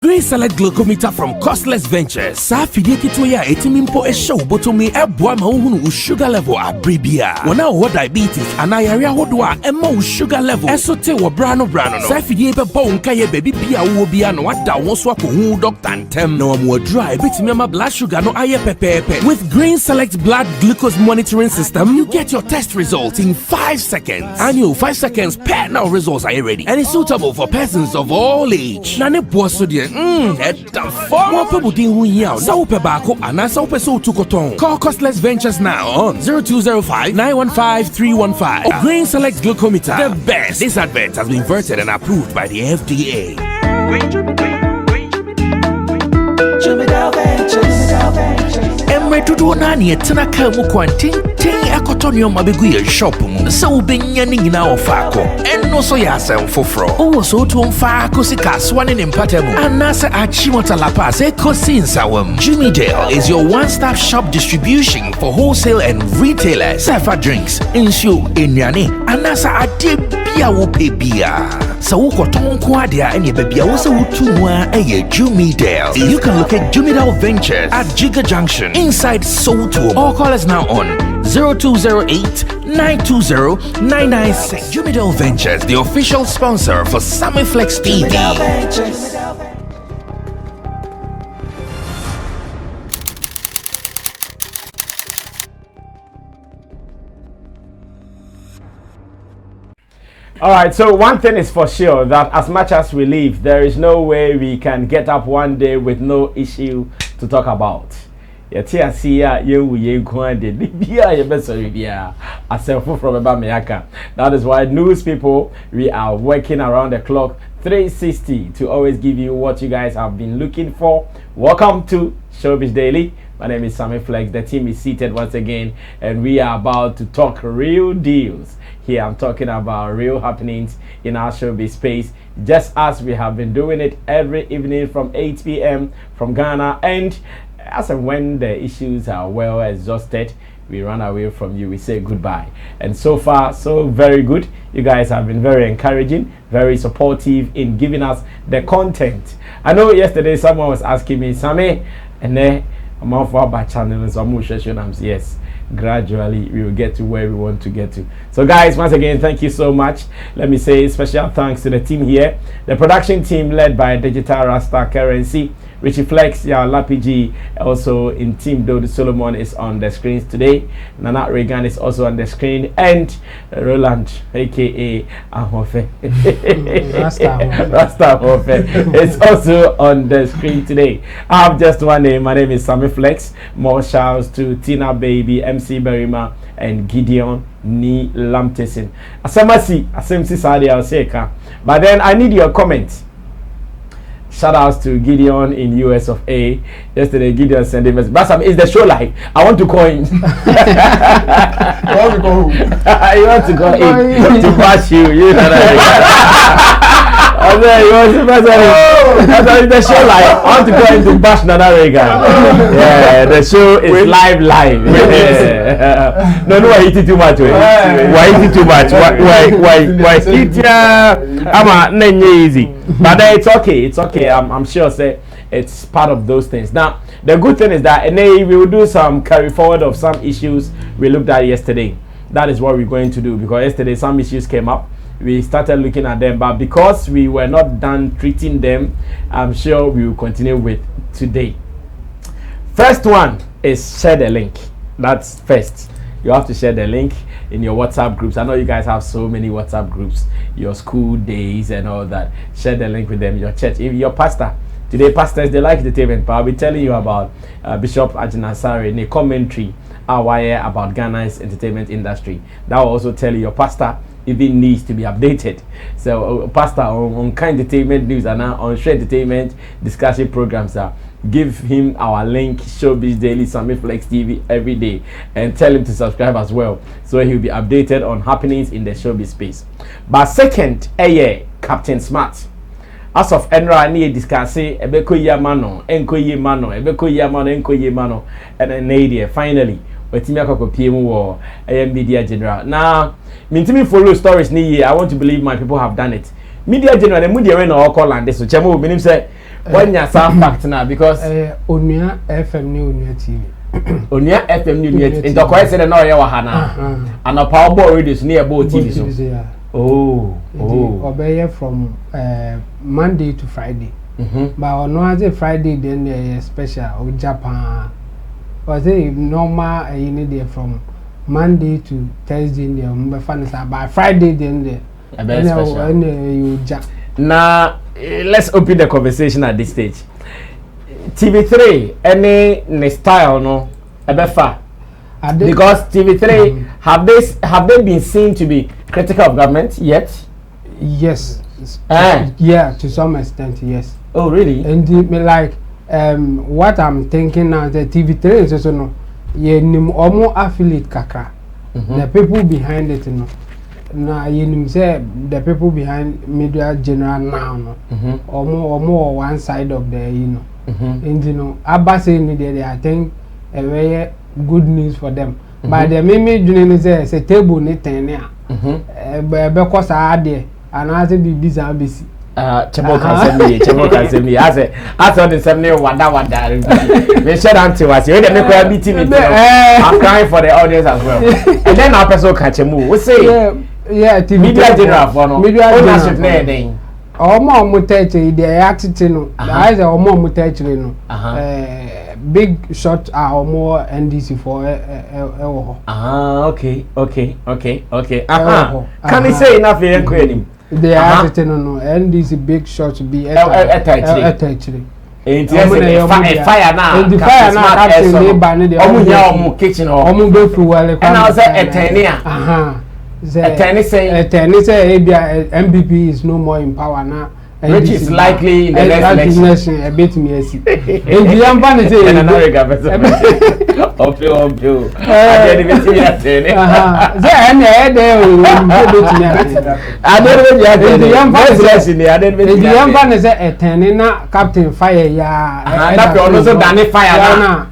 Green Select Glucometer from Costless Ventures. Safidie kitwe ya etimimpo show botomi ebwa mahunu sugar level abribia. Wana wo diabetes anayari ahodwa emma sugar level. Esote wo brano no. Safidie be bon kaye baby bia wo bia no wada wonso akohu doctor antem na wo dry betimi ama blood sugar no aye pepepe. With Green Select blood glucose monitoring system, you get your test results in 5 seconds. Annual 5 seconds per now results are ready. And it's suitable for persons of all age. Nane boso die Call Costless Ventures now on 0205-915-315 or Green Select Glucometer. The best. This advert has been vetted and approved by the FDA. Emretudo nani etena kamu kwanting akotonyo mabegu ye shop mu so benya ni nyina ofako enno so ya asem foforo o so to mfa sika swane ne mpatemu anase achimota lapa se kosinsawam. Jimmy Dale is your one-stop shop distribution for wholesale and retailers. Safa drinks, insure, enyane, anasa adebia wo pebia. So ukoton kwadia enye bebia wo se wutumwa eye Jimmy Dale. You can locate Jimmy Dale Ventures at Jiga Junction inside Soto or call us now on 0208-920-996. Jimmy Dale Ventures, the official sponsor for Sammy Flex TV. All right, so one thing is for sure, that as much as we live, there is no way we can get up one day with no issue to talk about. That is why news people, we are working around the clock 360 to always give you what you guys have been looking for. Welcome to Showbiz Daily. My name is Sammy Flex. The team is seated once again, and we are about to talk real deals. Here I'm talking about real happenings in our showbiz space, just as we have been doing it every evening from 8 p.m. from Ghana. And as and when the issues are well exhausted, we run away from you, we say goodbye. And so far, so very good. You guys have been very encouraging, very supportive in giving us the content. I know yesterday someone was asking me, Sammy, and then I'm off our channel, so I'm yes. Gradually we will get to where we want to get to. So guys, once again, thank you so much. Let me say special thanks to the team here, the production team led by Digital Rasta Currency, Richie Flex, Lapi G, also in team Dodi Solomon is on the screens today. Nana Regan is also on the screen, and Roland, aka Ahofe, Rasta Ahofe, is also on the screen today. I have just one name. My name is Sammy Flex. More shouts to Tina Baby, MC Berima, and Gideon Ni Lamtesin. Asamasi, Asemsi Sadi Alseka. But then I need your comments. Shout outs to Gideon in US of A. Yesterday, Gideon sent a message. Basam, is the show live? I want to call in. You want to go who? You want to go in to bash you. You know that. I said, you want to bash the show live. I want to go in to bash Nana Reagan. Yeah, the show is live. Yeah. No, why eating too much? Why eating too much? Why eat? I'm easy. But it's okay. It's okay. I'm sure say it's part of those things. Now, the good thing is that we will do some carry forward of some issues we looked at yesterday. That is what we're going to do, because yesterday some issues came up. We started looking at them, but because we were not done treating them, I'm sure we will continue with today. First one is share the link. That's first. You have to share the link in your WhatsApp groups. I know you guys have so many WhatsApp groups, your school days and all that. Share the link with them, your church, if your pastor. Today, pastors, they like entertainment, but I'll be telling you about Bishop Ajinasare in a commentary about Ghana's entertainment industry. That will also tell you your pastor even needs to be updated. So, pastor on kind entertainment news and now on share entertainment discussion programs give him our link, Showbiz Daily, Sammy Flex TV every day, and tell him to subscribe as well, so he'll be updated on happenings in the showbiz space. But second, Captain Smart. As of Enra, ni discussing ebeko yamano, enko yemano, ebeko yamano, enko yemano, and then nadia finally. Wetimi akoko PM wo media general. Now, me follow stories ni. I want to believe my people have done it. media general the media when all call and this so chemo meaning say when you some fact now because Onua FM ni Onua TV Onua FM ni Onua in the quite say no ye wa hana and a power board radio so near board TV so oh obey from Monday to Friday but on Wednesday Friday then special or Japan or say normal you need there from Monday to Thursday there by Friday then there now let's open the conversation at this stage. TV3 any style no ebefa because TV3 have they been seen to be critical of government yet? Yes. Yeah, to some extent yes. Oh really? And like what I'm thinking now the TV3 is also no ye nim omo affiliate kakra. The people behind it no. Na you say the people behind media general now no omo one side of the and you know Abba saying there I think a very good news for them but the me doing say table ni ten ya because I there and I say be busy Chemo can send me as on the 7 wada we share until was you dey make we meeting I'm crying for the audience as well and then our person catch chemo we say yeah, media general for no. Media ownership na den. Omo mutech the activity no. I say omo mutech no. Big shot omo NDC for okay. Can you say enough here kwenim? The activity no NDC big shot be attachment. Fire now. And the fire now actually ban the omo kitchen or omo go through well. And I say etenia. Tennis say MPP is no more in power now. Which is likely in the next election. A bit me see. And the young man say in America Opio. I didn't even see that. The young man say a tenina captain fire ya. That also done fire now.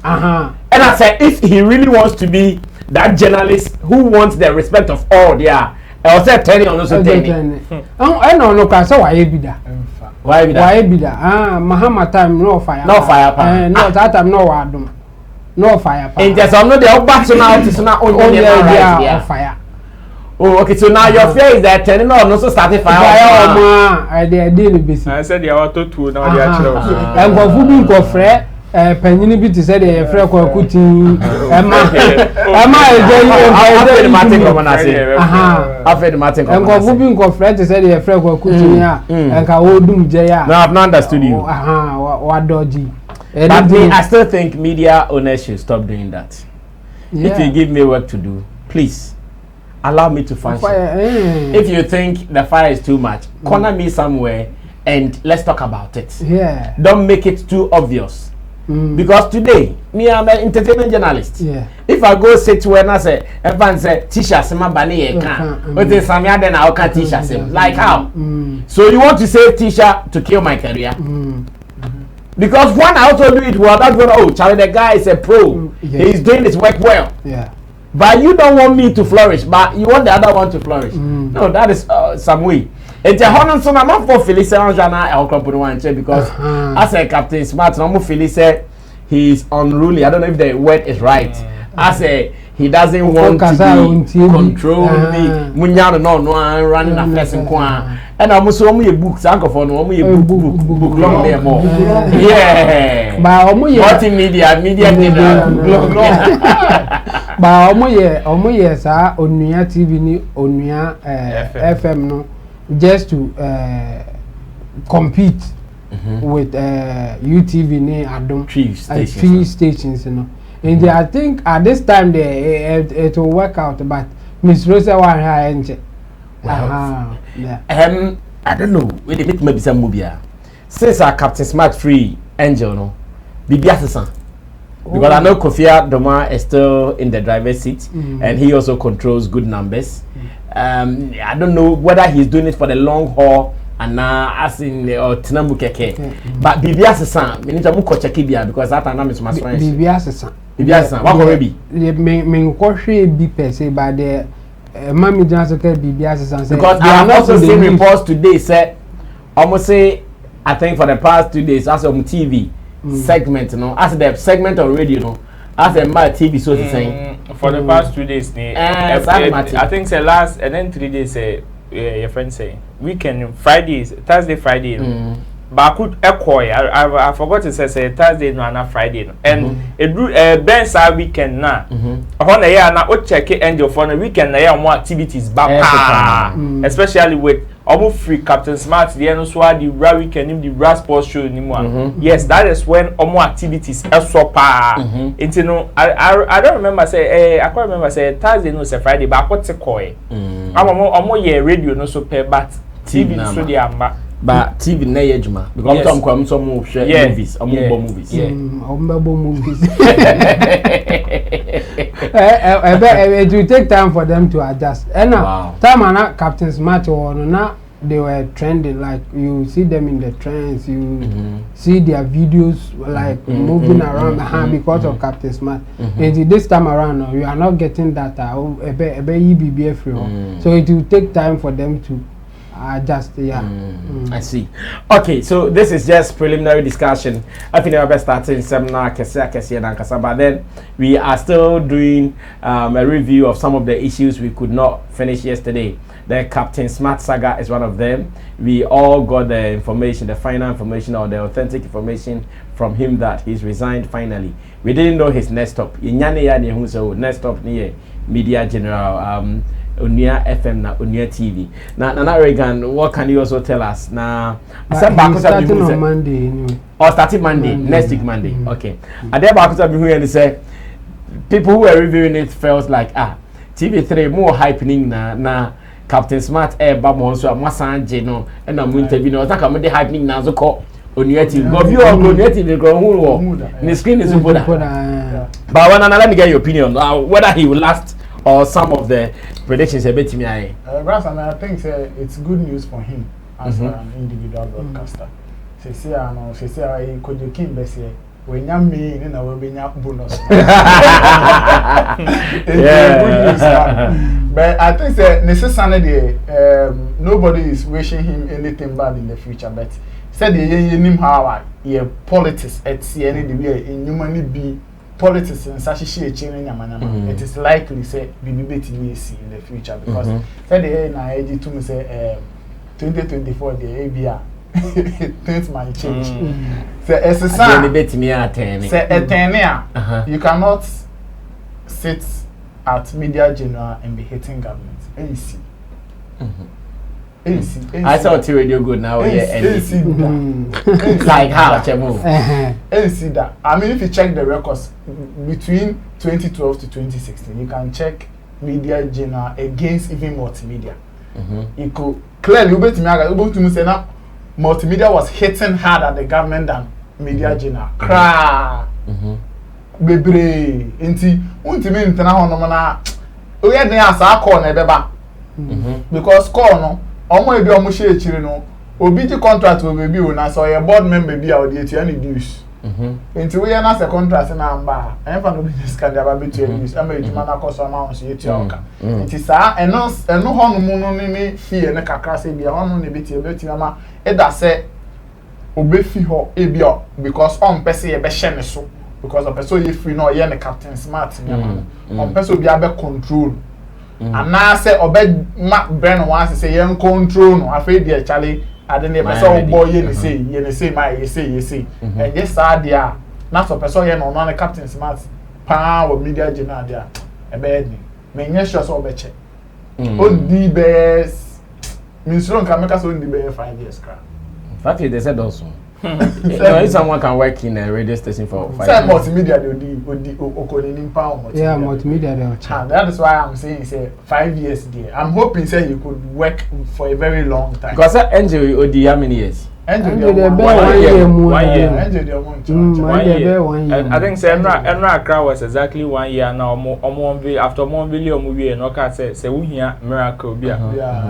And I said if he really wants to be that journalist who wants the respect of all there, I was telling on also telling. I no can say why be that. Why be that? Mahama time no fire. No fire. No that time no wadum. No fire. And just I'm not the back so now it's not only fire. Oh okay, so now your fear is that turning on also started fire. I did busy. I said you are to now they are and go food go free. Penny bit said a friend called Kuti. After the Martin, and go moving go friend said a friend called Kuti and Kaodum Jaya. No, I've not understood you. What dodgy. But me, I still think media owners should stop doing that. If you give me work to do, please allow me to function. If you think the fire is too much, corner me somewhere and let's talk about it. Yeah. Don't make it too obvious. Because today, me I'm an entertainment journalist. Yeah. If I go say to when I say, everyone say, t-shirts, my bunny can. But there's some other now can t-shirts. Like how? So you want to say t-shirt to kill my career? Because one I also do it well. That's when Charlie the guy is a pro. He's doing his work well. Yeah. But you don't want me to flourish, but you want the other one to flourish. No, that is some way. It's a honor so I'm not for Felice Anjana El Company one because as a Captain Smart, no more Felice he's unruly. I don't know if the word is right. As a he doesn't want to be control me. Munyano no running affairs in Kwan. And I'm also on books, uncle for no book long there more. Yeah. But multimedia But omo sa Onua TV ni Onua FM no just to compete with UTV ni Adom three stations you know. And I think at this time it will work out, but Miss Rosa one high I don't know. Wait a minute, maybe some movie. Since our Captain Smart Free Angel no, Bibi Assassin. Because I know Kofia Doma is still in the driver's seat and he also controls good numbers. I don't know whether he's doing it for the long haul and now as in Tinamu Keke. But Bibi Assassin, we need to move Kochakibia because that time is my friend. Bibi Assassin. What will be? Me Koshi be per se by the Mammy Johnson Bibi Assassin. Because I have also seen reports today say almost say I think for the past 2 days as on TV segment, you know, as the segment on radio, you know, as a my TV so to say. For the past 2 days, I think the last and then 3 days, your friend say weekend Fridays, Thursday, Friday. But I could echo. I forgot to say Thursday no and Friday no. And it Ben's our weekend na. On the year na o check angel for the weekend na year more activities back. Especially with almost free Captain Smart the end so the Ra weekend the Ra sports show anymore. Yes, that is when more activities so pa. It's no I don't remember say I can't remember say Thursday no say Friday but I got to call. I'm more year radio no so pay but TV no so the amba. But TV na yejuma because some more share movies, movies. Movies. It will take time for them to adjust. And now, time and Captain Smart or now they were trending. Like you see them in the trends, you see their videos like moving around because of Captain Smart. And this time around, you are not getting that. So it will take time for them to. I see. Okay, so this is just preliminary discussion. I think we're starting seminar but then we are still doing a review of some of the issues we could not finish yesterday. The Captain Smart saga is one of them. We all got the information, the final information or the authentic information from him that he's resigned finally. We didn't know his next stop. Next stop near Media General Unia FM na Unia TV. Now Regan, what can you also tell us? Now, starting on Monday anyway. Or starting Monday, next week Monday. Okay. And then back to me and say people who were reviewing it felt like TV3 more hypening na Captain Smart Babo so Masanje no and I'm interview no that come the hypening na so call Unia TV. But you are Unia TV go who the screen is over. But let me get your opinion whether he will last or some of the predictions a bit to me. I think it's good news for him as an individual broadcaster. Say could you keep best when you mean in our bonus. Good news. But I think necessarily nobody is wishing him anything bad in the future. But said the how politics at CNA in humanly be politics and such it is likely say BBBTC in the future because said the age to me say 2024 the ABA things might change. So as a son you cannot sit at Media General and be hating government. AC. I saw T Radio good now. Like how see that. I mean, if you check the records between 2012 to 2016, you can check Media General against even multimedia. You could clearly say now multimedia was hitting hard at the government than Media General. Cry, baby. Inti, ultimately, na we had the answer call nebeba because call no. Omo ebi omo share chire no obi di contract we be na so your board member bi audit any dues enti we na se contract na amba enfa no business can aba be to dues ama ejuma na cost amount so yeti oka enti sa eno ho no mu no ni fee ne kakra se bia hono ne beti ebeti ama e da se obe fi ho ebi o because on pese ye be hye ne so because of person ye free no ye ne Captain Smart on pese obi abe control and now say obey brain once say you control no afraid dey Charlie I don't know person boy you say my you say and yes there na so person you no Captain Smart power Media General there e be me nye sure so obeche o di best minister can make us on the best 5 years cra fact they said also if someone can work in a radio station for 5 years. Multimedia yeah, multimedia. That is why I'm saying say 5 years there. I'm hoping say you could work for a very long time. Because Angel Odi how many years? Angel 1 year. Angel 1 year. I think say Enra Accra was exactly 1 year now. After more billion movie no can say we hear miracle bia.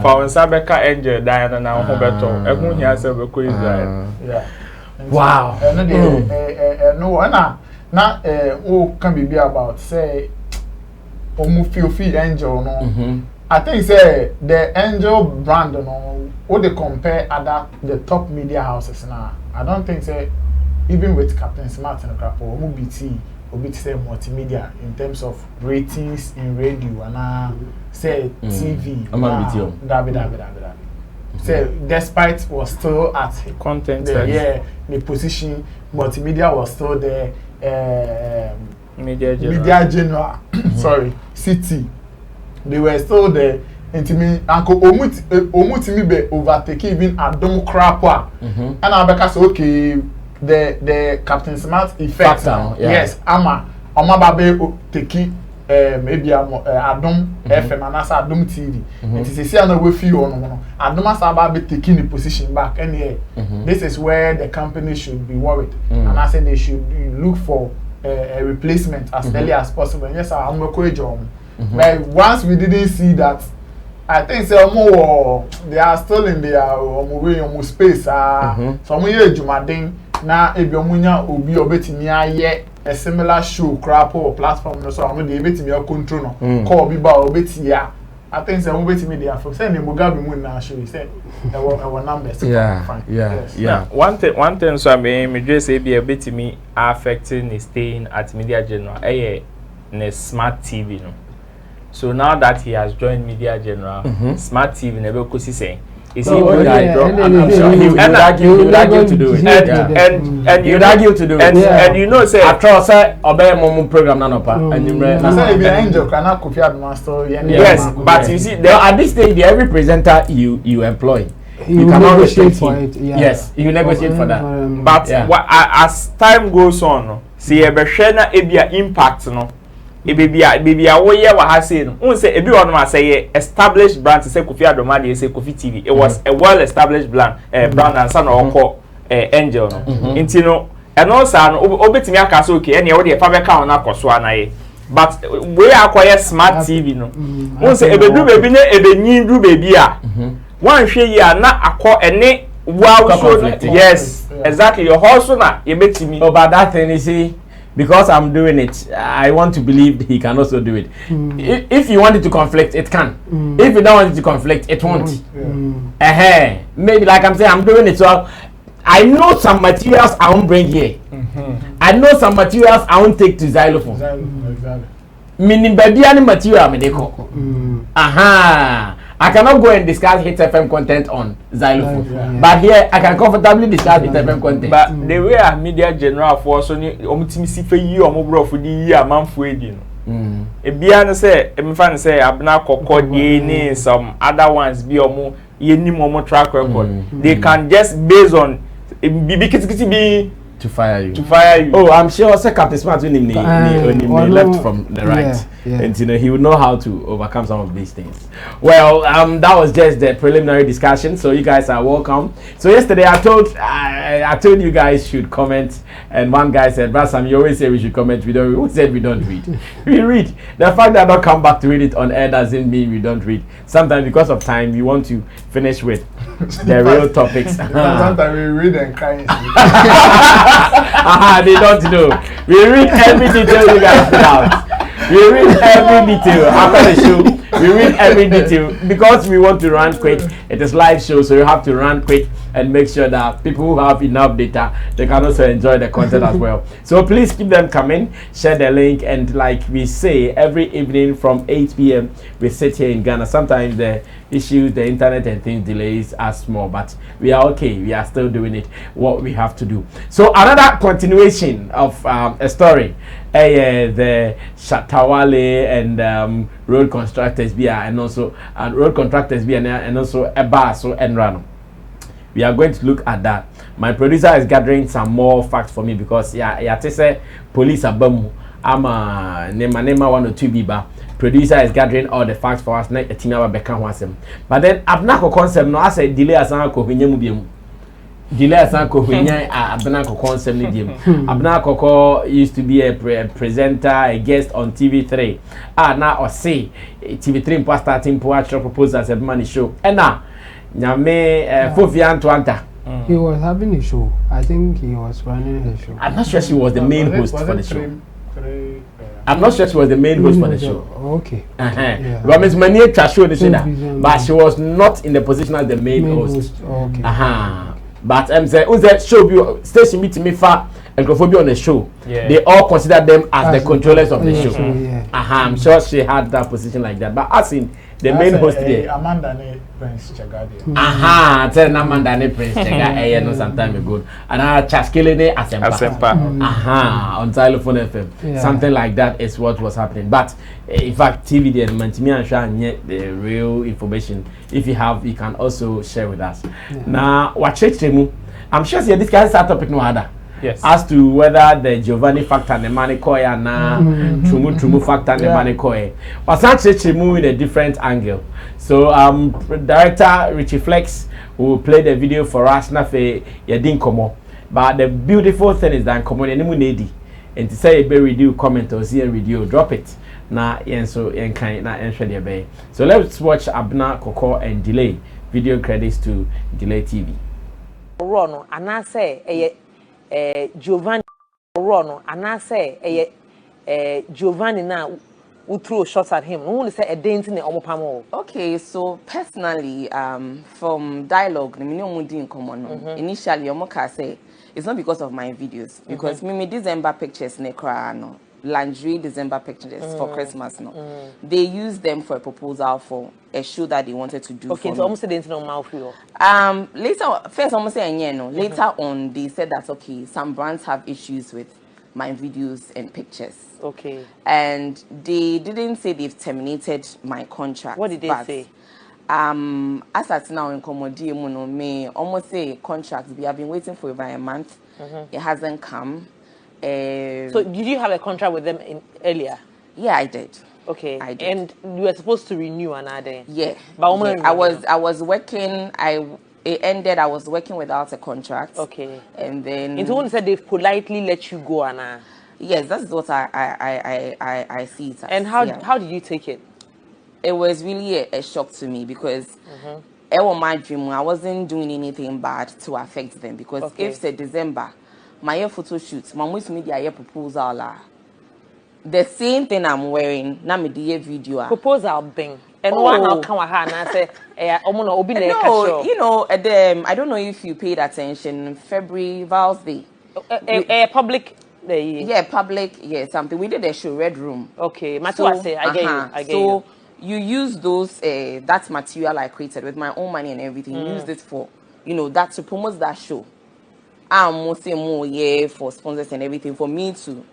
For Sabeka Angel Diana now Humberto. Ehun here say we go Israel. Yeah. Wow. No, na can be about say feel Angel no I think say the Angel brand, what they compare the top media houses now. I don't think say even with Captain Smart and Crap or MBT or BT say multimedia in terms of ratings in radio and say TV. Say despite was still at content, the position, multimedia was still there. Media General, sorry, City. They were still there. Until Uncle Omutimi be overtake even Adom Krapwa. And I because okay, the Captain Smart effect. Yes, Ama babe take maybe Adom FM and as Adom TV. It is say no we feel on Adom as babe taking the position back. And this is where the company should be worried. And I said they should look for a replacement as early as possible. And yes, I'm going to but once we didn't see that, I think say they are still in their space. So we hear Jumadin na ebi omunya obi obetimi aye a similar show crap or platform no so they betimi control no call bi ba obetia. I think say obetimi dey afo say ne Mugabe mu na show say our numbers. Yeah. One thing so me just say be obetimi affecting is staying at Media General ne smart TV no. So now that he has joined Media General, Smart TV never could say. Is he I'm sure he would argue to do it. And you would argue to do it. And you know, say after say obey mom program and you yes, but you see at this stage every presenter you employ you cannot restrict for it. Yes, you negotiate for that. But as time goes on, see a ebia impact no. Baby, what I say, say everyone say established brand to say Kofi Adomadi say Kofi TV. It was a well-established brand and son or Angel. Intino and also obetimi aka so okay, any what the Fabeka on akoswa na ye. But we acquire smart TV no. Say ebedu baby ne ebenyin du baby a. One hwe ye na akọ ene wow show. Yes, exactly. Your hustle na ebetimi. But that thing you see, because I'm doing it, I want to believe he can also do it. If you want it to conflict, it can. If you don't want it to conflict, it won't. Maybe like I'm saying, I'm doing it. So I know some materials I won't bring here. I know some materials I won't take to xylophone. Exactly. Meaning, baby, any material I I cannot go and discuss Hit FM content on xylophone, but here I can comfortably discuss Hit FM content. But the way a Media General for so ni omutimi for you omobro for the year man for edi no. Ebia no say emfa say AbenaKorkor ni some other ones be omo yeni momo track record. They can just based on bibikiti be to fire you. Oh, I'm sure Captain Smart when he left from the right. And you know he would know how to overcome some of these things. Well, that was just the preliminary discussion, so you guys are welcome. So yesterday I told you guys should comment, and one guy said, Brasam, you always say we should comment. We don't. Who said we don't read? We read. The fact that I don't come back to read it on air doesn't mean we don't read. Sometimes because of time we want to finish with the real topics. Sometimes we read and cry. They don't know. We read every detail you guys put out. We read every detail after the show. We read every detail because we want to run quick. It is live show, so you have to run quick and make sure that people who have enough data, they can also enjoy the content as well. So please keep them coming. Share the link, and like we say every evening from 8 p.m. we sit here in Ghana. Sometimes the issues, the internet and things delays are small, but we are okay. We are still doing it what we have to do. So another continuation of a story. The Shatta Wale and road contractors and also road contractors and also Ebaso and Rano. We are going to look at that. My producer is gathering some more facts for me because say police abamu. I'm a nema 1 or 2 biba. Producer is gathering all the facts for us. But then AbenaKorkor concept no I say delay asan ko hwenyam biemu. Delay asan ko hwenya AbenaKorkor concept ni dim. AbenaKorkor used to be a presenter, a guest on TV3. Now or say TV3 impo starting po actual proposal as a money show. And now nyame Fofian Twanta. He was having a show. I think he was running a show. I'm not sure she was the main host for the show. I'm not sure she was the main host for the show. Okay. But Miss Mania show the but she was not in the position as the main host. Okay. But say who's that show station meeting me far and be on the show. Yeah. They all consider them as the controllers of the show. Yeah. I'm sure she had that position like that. But as in the main host there. Amanda ne Prince Chagadi. Tell Amanda ne Prince Chagadi no some time ago. And Chaskele ne Asempa. On Telephone FM. Yeah. Something like that is what was happening. But in fact, TV did Mantimi and Shan get the real information. If you have, you can also share with us. Now, watch it. I'm sure this guy start topic no other. Yes. As to whether the Giovanni factor and the Manikoya na Trumu factor and the Manikoya. But such a movie in a different angle. So director Richie Flex will play the video for us na fe yedin komo. But the beautiful thing is that komo enimu nedi. And to say a be review comment or see a video, drop it. Na yenso yenkan na ensure the bay. So let's watch AbenaKorkor and Delay. Video credits to Delay TV. Rono anase Giovanni Rono anase Giovanni na who threw shots at him. Who say a dent in the omopamo? Okay, so personally, from dialogue, initially, Omoka say it's not because of my videos, because me December pictures no lingerie December pictures for Christmas no. They used them for a proposal for a show that they wanted to do. Okay, so almost didn't know mouth. Later, first almost saying no. Later on, they said that okay, some brands have issues with my videos and pictures. Okay. And they didn't say they've terminated my contract. What did they say? As at now in Komodi Muno may almost say contracts. We have been waiting for about a month. It hasn't come. So did you have a contract with them earlier? Yeah, I did. Okay. I did. And you were supposed to renew another. Yeah. But I was working. It ended. I was working without a contract. Okay. And then. Into one said they've politely let you go, Anna. Yes, that's what I see it as. And how did you take it? It was really a shock to me because it was my dream. I wasn't doing anything bad to affect them because if say December, my year photo shoot, my most media year proposal the same thing I'm wearing. Na me the video. Proposal bing. And one now come with her and I say, no, you know, I don't know if you paid attention. February Val's Day. Public. Yeah, public. Yeah, something. We did a show, Red Room. Okay, I get you. You use those that material I created with my own money and everything. Used it for, that to promote that show. I'm mostly more for sponsors and everything for me to,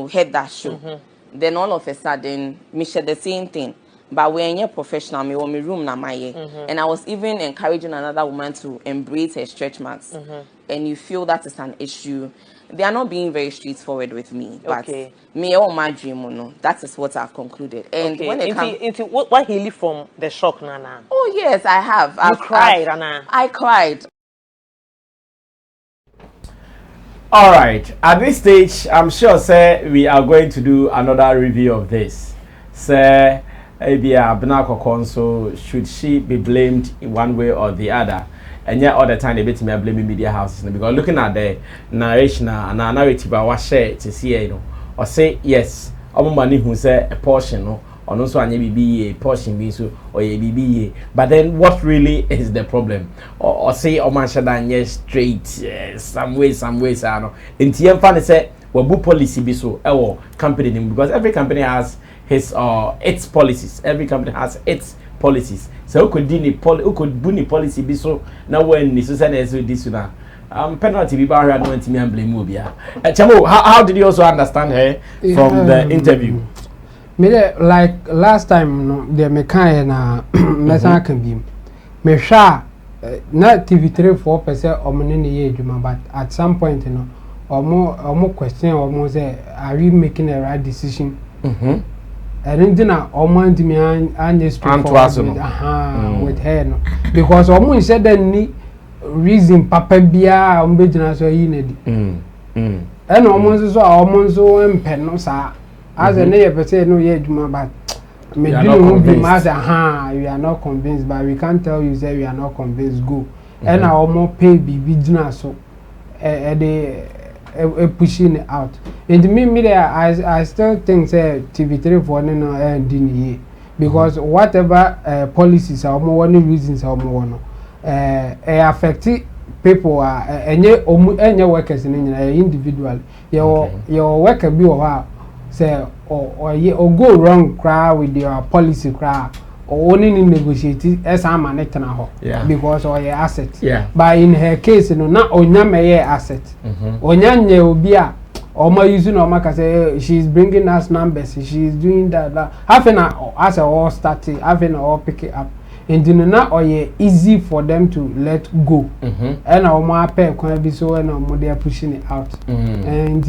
head that show. Then all of a sudden, me share the same thing. But when you're professional, me want me room na my and I was even encouraging another woman to embrace her stretch marks. And you feel that is an issue. They are not being very straightforward with me, but me or my dream, that is what I've concluded. And when it comes, what he lived from the shock, Nana. Oh yes, I have. You cried, Nana. I cried. All right. At this stage, I'm sure, sir, we are going to do another review of this. Sir, AbenaKorkor, so should she be blamed in one way or the other? And yet all the time they bet me blaming media houses because looking at the narration and narrative I was share to see or say yes, money who say a portion or also an a portion be so or a BBA. But then what really is the problem? Or say man should yes straight some way I know. In TM fan say book policy be so company because every company has his its policies. Every company has its policies. So who could do policy be so now when the society this now penalty be barrier no me and blame Mobia. Chamo, how did you also understand her from the interview? Me like last time the mechanic na mesa can be me sha na TV3 4% omene ye adwuma but at some point omo question omo say are we making a right decision? And then almost me and straightforward with her no because almost said that ni reason papa bia ombejina so yi na di and almost so empen sa as a na person no ye adwuma but me do be mas we are not convinced but we can't tell you say we are not convinced go and almost pay bibi jina so pushing it out. And me there, I still think say TV3 for no ending because whatever policies or more reasons or more affect people any workers in individual. Your worker be or say or go wrong cry with your policy cry. Or only negotiate as a man because of your asset. Yeah. But in her case, not Onyame asset. Onyanye Obia, or my using Omaka say she's bringing us numbers, she's doing that. Having as a all starting, having all pick it up. And not or easy for them to let go. And our more pay can be so and they are pushing it out. And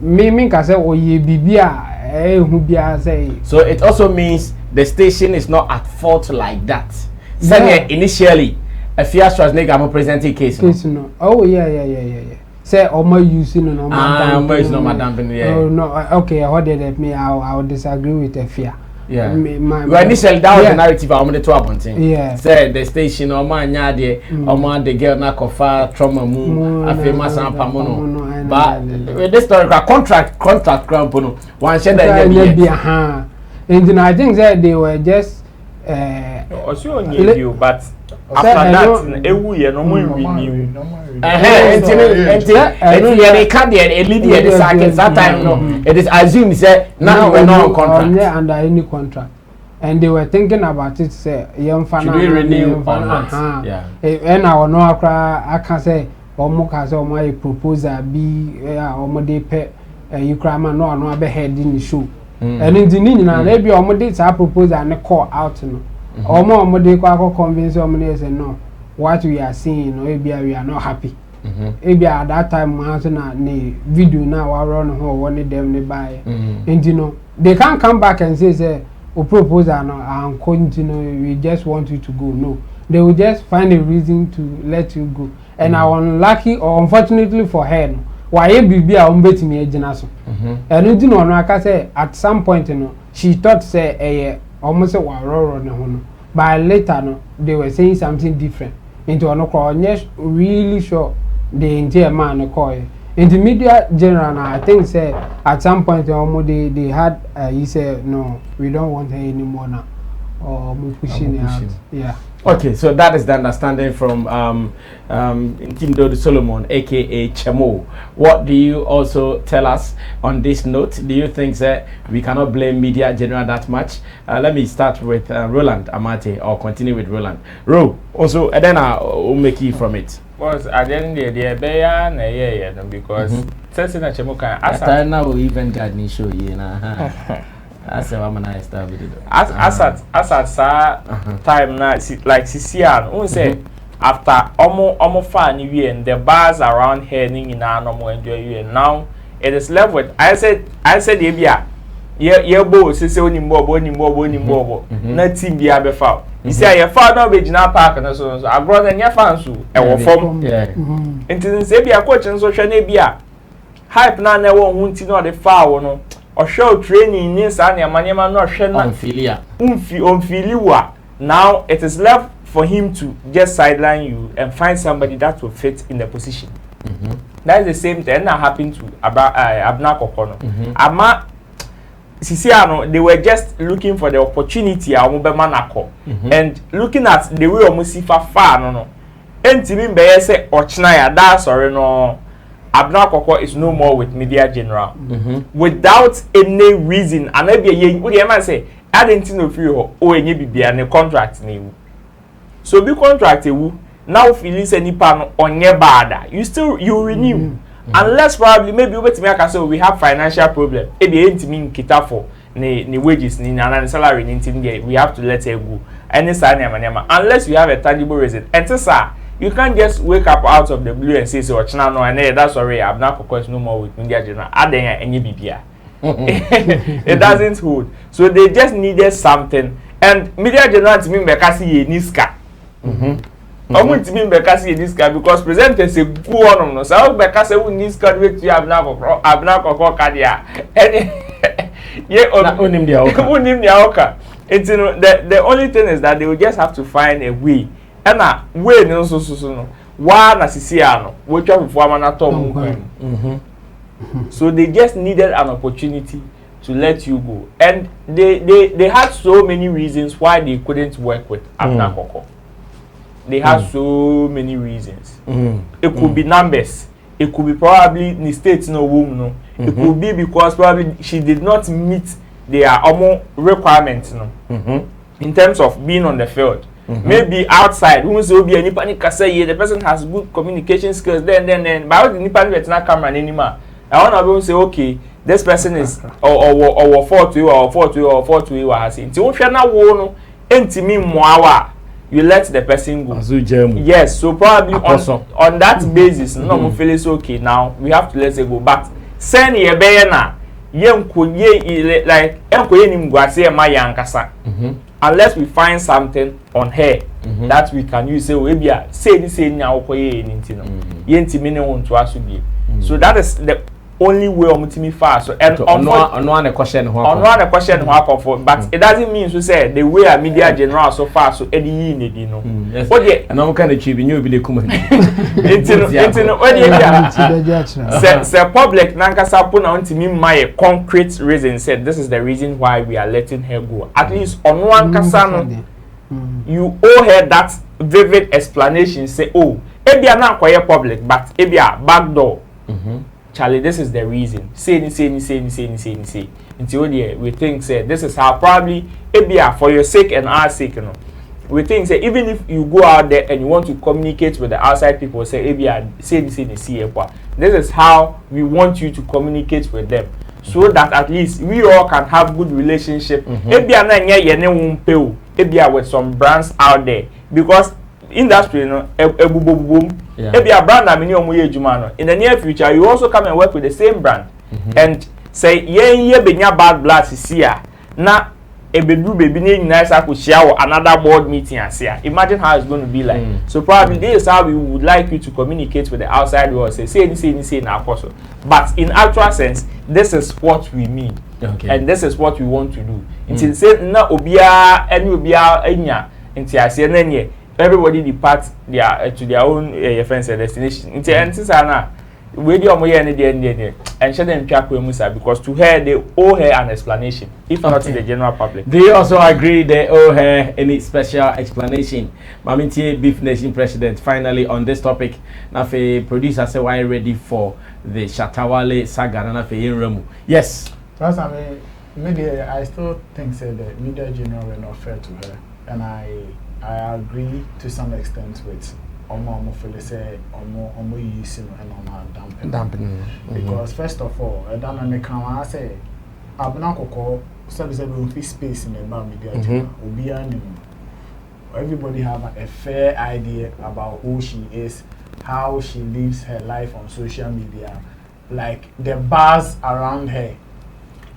me can say oh ye bibia who be say. So it also means the station is not at fault like that. Yeah. Initially, a fear Schwarzenegger I'm presenting case. No. Oh yeah. Say my using no madam. Yeah. Oh no. Okay, how did it me? I would disagree with the fear. Yeah. Well, initially that was the narrative I wanted to happen. Yeah. Say the station or man nyade or man the girl na kofa trauma mu a famous ampamono. But with this story contract crampono one share that and I think that they were just also you but after that ewu ye no more renew that time no it is assumed say now we are not on contract under any contract and they were thinking about it say should we renew or not? Yeah. And I will know I can say omo ka say omo a proposal be omo dey pay you cry man no be head in the show and in the na na be omo dey say proposal and call out no omo dey kwa convince omo say no what we are seeing no we are not happy. At that time na video now I run home one them they buy and they can't come back and say o proposal no and continue we just want you to go. No, they will just find a reason to let you go. And I unlucky or unfortunately for her no why bibi a umbetimi agina so and no aka say at some point she thought say almost a waroro no no but later no they were saying something different into no really sure the entire man call in the media general I think say at some point they had he said no we don't want her anymore now or pushing it out. Yeah. Okay, so that is the understanding from Nkindo Solomon, aka Chemo. What do you also tell us on this note? Do you think that we cannot blame media general that much? Let me start with Roland Amate or continue with Roland. Ro, also, and then I'll make you from it. Was at the end of the day, yeah, because Sensing Chemo can ask. I now even got me show you now. As a woman, I started it. As at time now, like Sisian, who say after almost fun you and the bars around here, in our enjoy you and now it is left with. I said, yeah, bo, say only more, nothing be a foul. You say your father be Jina Park and so I brought in your fans who were from into say be a coach and social media hype now never won't know the foul no. Or show training in Sanya Manema no Shena Unfiliwa. Now it is left for him to just sideline you and find somebody that will fit in the position. That is the same thing that happened to AbenaKorkor. Ama Sisiano, they were just looking for the opportunity and looking at the way Omusifa far no. Entimin be say Ochnaya da sorry no. AbenaKorkor is no more with media general without any reason. And maybe you might say, I didn't know if you or any be a contract name. So be contracted now feeling any pan on your bad. You renew. Unless probably maybe say we have financial problem. Maybe ain't mean kita for ni wages ni salary ni we have to let her go. Any sign unless you have a tangible reason. And sir, you can't just wake up out of the blue and say, so no, and that's sorry, AbenaKorkor is no more with media general. Any BPR. It doesn't hold. So they just needed something. And media general to me because he niska. I want to mean because he niska because presenters say go on no. So because who niska with you AbenaKorkor cardia. Yeah, unim dia oka. It's the only thing is that they will just have to find a way. And way no so Why na sisiano? We try before amanatom. So they just needed an opportunity to let you go, and they had so many reasons why they couldn't work with AbenaKorkor. They had so many reasons. It could be numbers. It could be probably the state no womb no. It could be because probably she did not meet their requirements no. In terms of being on the field. Maybe outside, who say be any panic say the person has good communication skills. Then, but the panic not camera anymore. I want to say okay, this person is or 4 to you or 4 to you or 4 to you has it. So if you're not one, you let the person go. Yes, so probably on that basis, no feel it's okay. Now we have to let it go. But send ye bayana, like unless we find something on her that we can use, say this now so that is the only way on fast. So and on question for, but it doesn't mean to say the way a media general so far so any you know. And I'm kind of cheap you be the say public nankasa put on to me my concrete reason said this is the reason why we are letting her go. At least on one kasano you owe her that vivid explanation. Say oh maybe I'm not quite public but maybe a back door. Charlie, this is the reason. Say. Until we think say this is how probably for your sake and our sake, you know. We think say even if you go out there and you want to communicate with the outside people, say say. This is how we want you to communicate with them, so that at least we all can have good relationship. With some brands out there because industry, you know, maybe a brand in the near future, you also come and work with the same brand and say, yeah, bad blood is here. Now, a baby nice I could share another board meeting and say, imagine how it's going to be like. So probably this is how we would like you to communicate with the outside world. Say now, apostle. But in actual sense, this is what we mean, and this is what we want to do. Until say na obia any obia enya, until I say nenye. Everybody depart to their own friends and destination. Until we do and share them Musa because to her they owe her an explanation, if not to the general public. Do you also agree they owe her any special explanation? Mamintie Beef Nation President, finally on this topic. Now, the producer say why ready for the Shatta Wale saga and Remu. Yes. That's I mean, media. I still think say the media general were not fair to her, and I agree to some extent with Omo Fele say Omo using and Omo damping. Because first of all, I say AbenaKorkor said we space in the media. Everybody have a fair idea about who she is, how she lives her life on social media, like the buzz around her.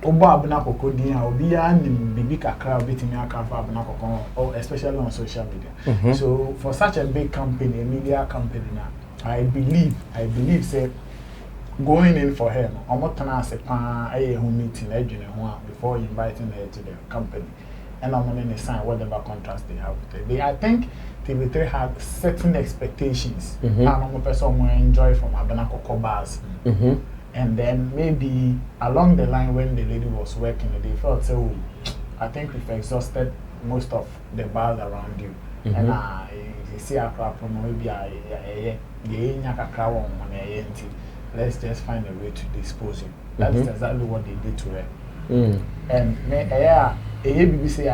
AbenaKorkor dia obia nim bibi kakra obetimi aka fa AbenaKorkor, or especially on social media. So for such a big company, a media company now, I believe say going in for her omotana se pa meeting before inviting her to the company, and I'm going to sign whatever contracts they have with her. I think TV3 had certain expectations and I'm a person who enjoy from AbenaKorkor bars. And then maybe along the line when the lady was working, they felt so. I think we've exhausted most of the bars around you, and you see a crap from maybe let's just find a way to dispose you. That's exactly what they did to her. And BBC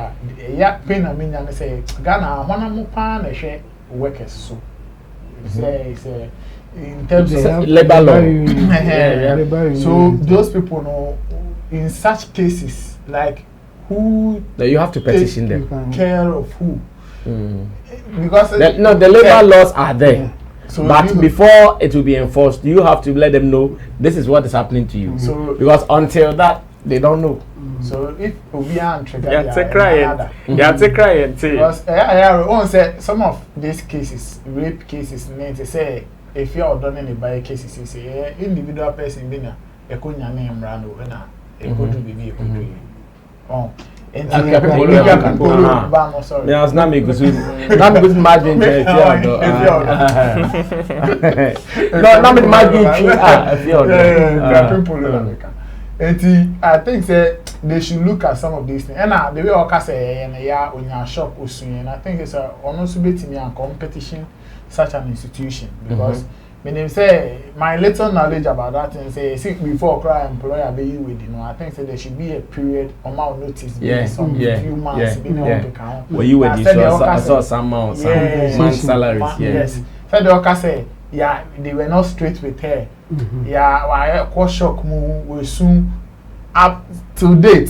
pain I mean and say Ghana one more pan workers so say in terms of labor law. So those people know in such cases like who you have to petition them. Care of who? Because the labor laws are there. So but before it will be enforced, you have to let them know this is what is happening to you. So because until that they don't know. So if we are triggered, because I won't say some of these cases, rape cases, they say if you are done any by cases, you say individual person being a kunya name rando and a good baby. sorry. Yeah, not me good. Not me good margin. No, not me margin. I think they should look at some of these things. And the way I say, and on your shop, and I think it's almost betting a competition, such an institution because. When they say my little knowledge about that and say before cry employer be you with I think there should be a period amount notice some few months where you were I saw some months salaries yes so the say they were not straight with her I shock will soon up to date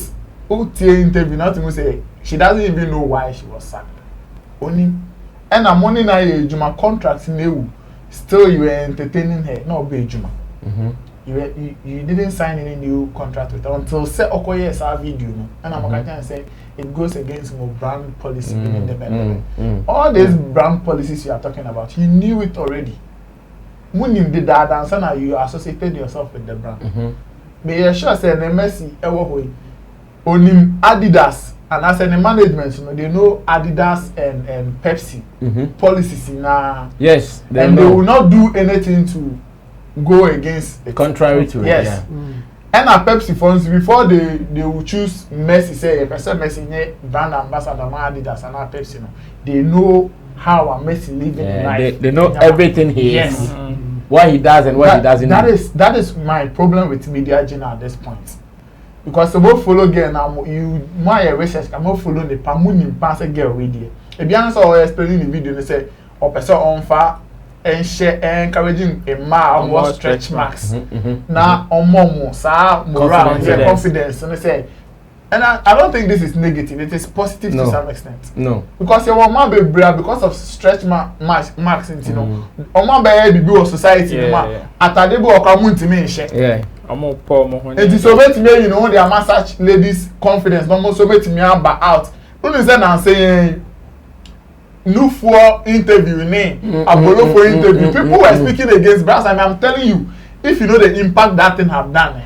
interview nothing say she doesn't even know why she was sacked only and I'm only now Juma contract new. Still, you were entertaining her, no be Juma. You didn't sign any new contract with her until say Okoye saw video, and I'm going to say it goes against more brand policy in the all these brand policies you are talking about, you knew it already. When you did that, and so now you associated yourself with the brand. But you sure say the Messi ever onim Adidas. And as the management, you know, they know Adidas and Pepsi policies now. Yes, they will not do anything to go against the contrary to it. Yes. Yeah. And at Pepsi funds before they will choose Messi, say a person Messi brand ambassador Adidas and now Pepsi. No, they know how a Messi living life. They know everything he is. What he does and what he doesn't. That is my problem with media journal at this point. Because the both follow girl now, you my research, I'm not following the Pamuni pass a girl with you. If you answer or explaining the video, they say, or person on fire and share encouraging a man more stretch marks. Now, on more, sir, morale, confidence, and they say, and I don't think this is negative, it is positive to some extent. No. Because you want my baby because of stretch marks, you know, on my baby society, at a debo or community me share. Yeah. It is so to me, you know, they are massage ladies' confidence, not so to me out. When you say I'm saying, no for interview, Apollo for interview. People were speaking against brass, and I'm telling you, if you know the impact that thing have done,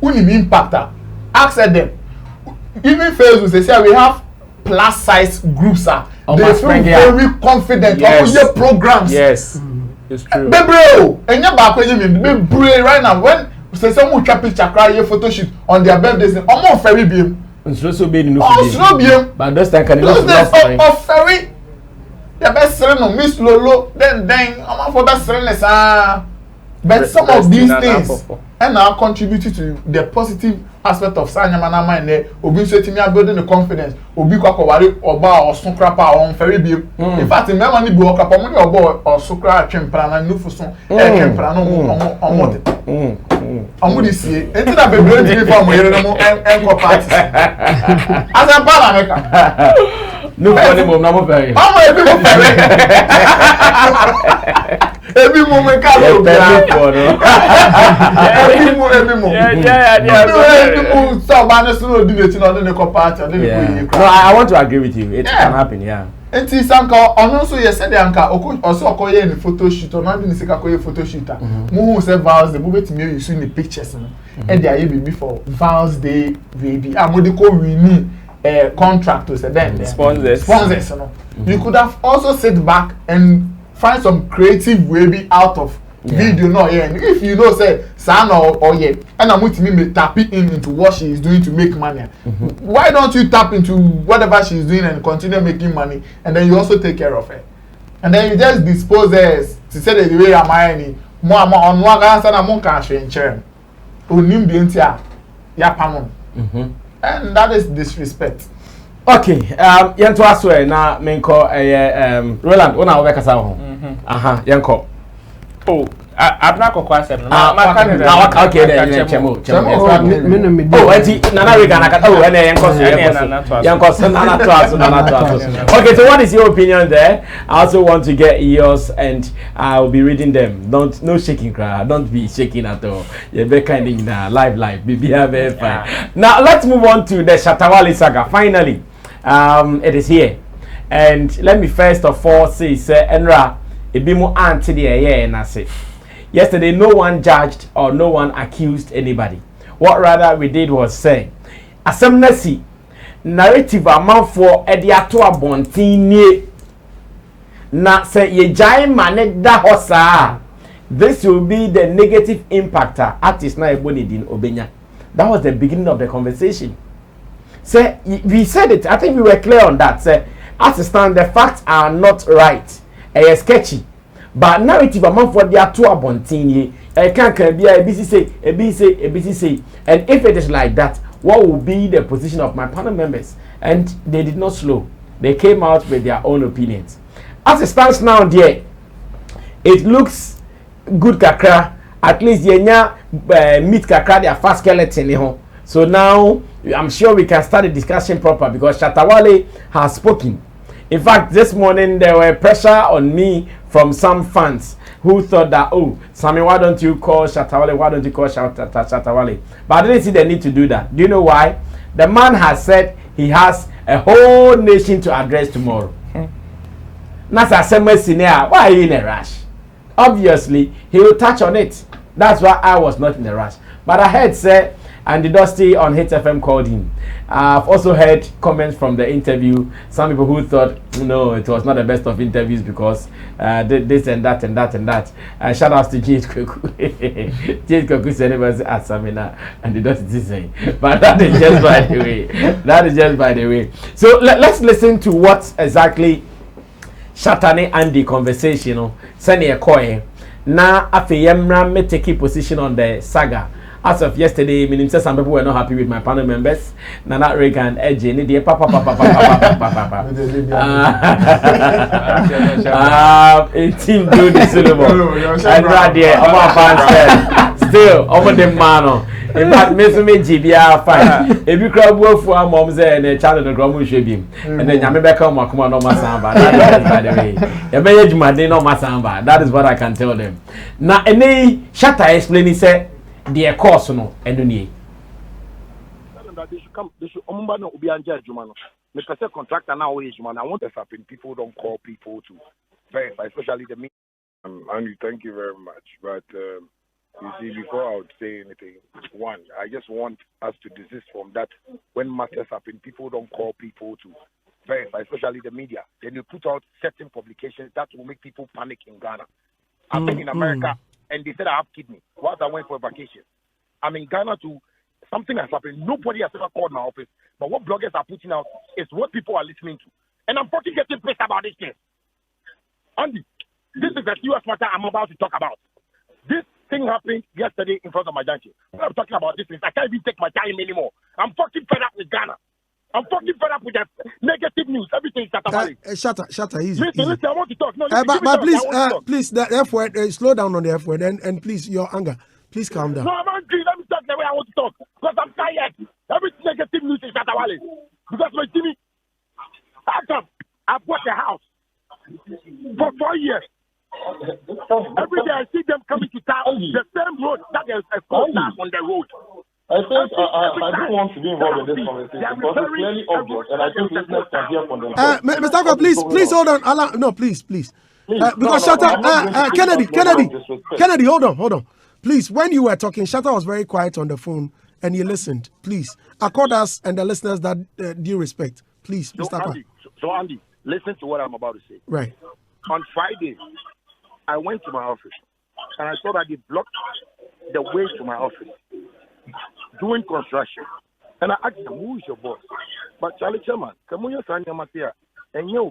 who the impactor? Ask them. Even Facebook, they say we have plus size groups. They feel very confident. Yes. Your programs. Yes. It's true. Baby, and you're back when you mean baby right now. When say someone can picture cry your photo shoot on their birthdays, I'm on ferry beam. It's also being no. But those days of ferry. The best friend Miss Lolo. Then I'm for best friend but some of these things and now contributed to the positive aspect of Sanyamana mind there. Obi setting me building the confidence. Obi kwakowari oba or sunkrapa on ferry beam. In fact, in money go up money or sukra chempra na nufu son chempra no on this year. Enti na be bring me from here no enko parties. As a America. No funny mom na mo ferry. Ebi mo ferry. Every moment can go down. Every moment. So, I want to agree with you. It can happen, yeah. And Sanka, also yesterday, Anka, also Okoye in the photo shoot, or not in the Sikakoye photo shooter. Who said vows the movie to me, you see in the pictures, and they are even before vows day, baby. I'm going to call we need contractors and then sponsors. You could have also sit back and find some creative way out of video no and if you know say son or yeah and I'm going to tap it into what she is doing to make money. Why don't you tap into whatever she is doing and continue making money and then you also take care of her and then you just dispose her to say the way am I more on one answer na mo can share in chair onim the entire ya pamon and that is disrespect. Okay, yanto aswe na menko Roland ona we kasa ho. Aha, yanko. Oh, AbenaKorkor asem na okay then chemo. Oh, enti nana we gana ka oh ene yanko so yanko so nana to aso. Okay, so what is your opinion there? I also want to get yours and I will be reading them. No shaking cry. Don't be shaking at all. You be kind in live be very fine. Now let's move on to the Shatta Wale saga finally. It is here, and let me first of all say, Enra, Ibimu anti the and I say, yesterday no one judged or no one accused anybody. What rather we did was say, Asemnesi, narrative amount for ediato abontini na say ye jai mane da hosa. This will be the negative impactor artist na ebonidin obenya. That was the beginning of the conversation. Say we said it, I think we were clear on that. Say as it stands, the facts are not right. Sketchy. But narrative amount for their two abontini. Can be a ABC say. And if it is like that, what will be the position of my panel members? And they did not slow. They came out with their own opinions. As it stands now, dear, it looks good kakra. At least yenya meet kakra their fast skeleton. So now I'm sure we can start the discussion proper because Shatta Wale has spoken. In fact, this morning there were pressure on me from some fans who thought that, oh, Sammy, why don't you call Shatta Wale? Why don't you call Shatta Wale? But I didn't see the need to do that. Do you know why? The man has said he has a whole nation to address tomorrow. That's a similar scenario. Why are you in a rush? Obviously, he will touch on it. That's why I was not in a rush. But I heard, sir, and the Dusty on HFM called him. I've also heard comments from the interview. Some people who thought, no, it was not the best of interviews because this and that and that and that. Shout out to James Koku. James Koku said it was at Samina and the Dusty is saying. But that is just by the way. That is just by the way. So let's listen to what exactly Shatta and the conversation. Send a coin. Now, after Yemra me take position on the saga. As of yesterday, meaning some people were not happy with my panel members. Nana Reagan, Edge, Nidia, Papa. A team do the syllable. And right there, our fans still over the man. In fact, me GBR fine. If you crowd work for our moms and a child of the Gromu should be. And then Yamabeka Makuma no Masamba. That is by the way. Yabayaj Madino no Masamba. That is what I can tell them. Now, any Shatta explain, he said. The course no enuni they should come. They should no ubi anja jumano. Mr. Say contractor now is man. I want to happen. People don't call people to verify, especially the me. Andy, thank you very much. But you see, before I would say anything, one, I just want us to desist from that. When matters happen, people don't call people to verify, especially the media. Then you put out certain publications that will make people panic in Ghana. I've been in America. And they said I have kidney whilst I went for a vacation. I'm in Ghana too. Something has happened. Nobody has ever called my office. But what bloggers are putting out is what people are listening to. And I'm fucking getting pissed about this thing. Andy, this is a serious matter I'm about to talk about. This thing happened yesterday in front of my junction. When I'm talking about this, I can't even take my time anymore. I'm fucking fed up with Ghana. I'm fucking fed up with the negative news. Everything is Shatta Wale. Shatta, easy. Listen, I want to talk. No, but please, the F word, slow down on the F word, and please, your anger. Please calm down. No, I'm angry. Let me talk the way I want to talk. Because I'm tired. Every negative news is Shatta Wale. Because my TV, I've bought a house for 4 years. Every day I see them coming to town, the same road that there's a car on the road. I think I don't want to be involved in this conversation because it's clearly obvious, and I think listeners can hear from themselves. Mr. Akwa, please hold on. No, please. Because Shatta, Kennedy, hold on. Please, when you were talking, Shatta was very quiet on the phone, and he listened. Please, accord us and the listeners that due respect. Please, Mr. Akwa. So Andy, listen to what I'm about to say. Right. On Friday, I went to my office, and I saw that they blocked the way to my office. Doing construction. And I asked them, who is your boss? But Charlie Chairman, come on, and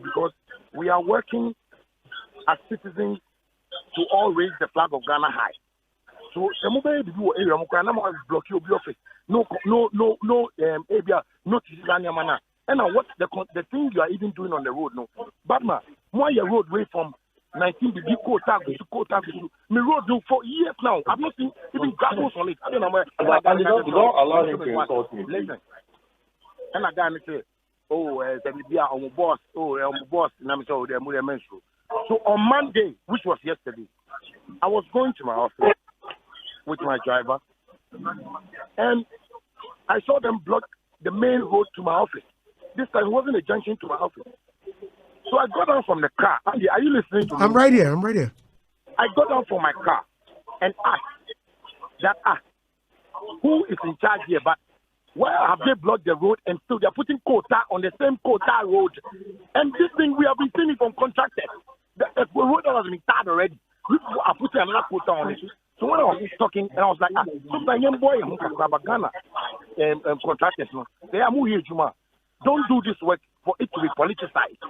because we are working as citizens to all raise the flag of Ghana high. So some area block your office. No, and what the thing you are even doing on the road, no. But more your road way from 19 degree Kota to me road do for years now. I've not seen even grapples on it. I don't know where. Don't allow him to insult me. Listen. And I got say, I'm a boss. I'm a boss. And I'm so they're menstrual. So on Monday, which was yesterday, I was going to my office with my driver, and I saw them block the main road to my office. This time it wasn't a junction to my office. So I got down from the car. Andy, are you listening to me? I'm right here. I got down from my car and asked, who is in charge here? But Why have they blocked the road and still they're putting quota on the same quota road? And this thing we have been seeing it from contractors. The road has been tarred already. We are putting another quota on it. So when I was talking, and I was like, sometimes young boy, Ghana, contractors, they are moving Juma. Don't do this work for it to be politicized,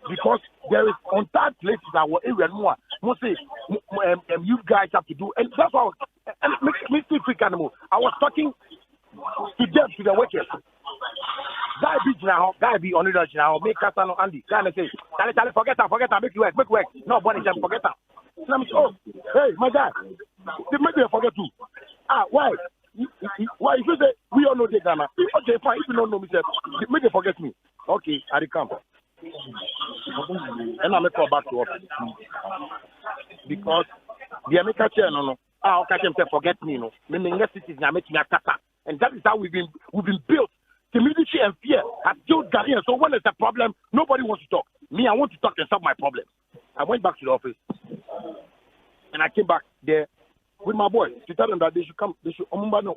because there is entire places that were area more. Say, you guys have to do, and that's why I was talking to them, to the workers. Guy be on it now. Make Casano Andy. Guy say, Charlie, forget that, make work. No, buddy, just forget that. And I'm oh, hey, my guy, they make me forget too. Why? Why? If you say we all know the Ghana, okay, fine. If you don't know me, make them forget me. Okay, I come. And I make call back to office because the American chair no. I'll catch them say forget me, no. Meaning next citizen I make me a kata, and that is how we've been built. Timidity and fear have killed Ghanaians. So when there's a problem, nobody wants to talk. Me, I want to talk and solve my problem. I went back to the office, and I came back there with my boys to tell them that they should come. They should Jumano.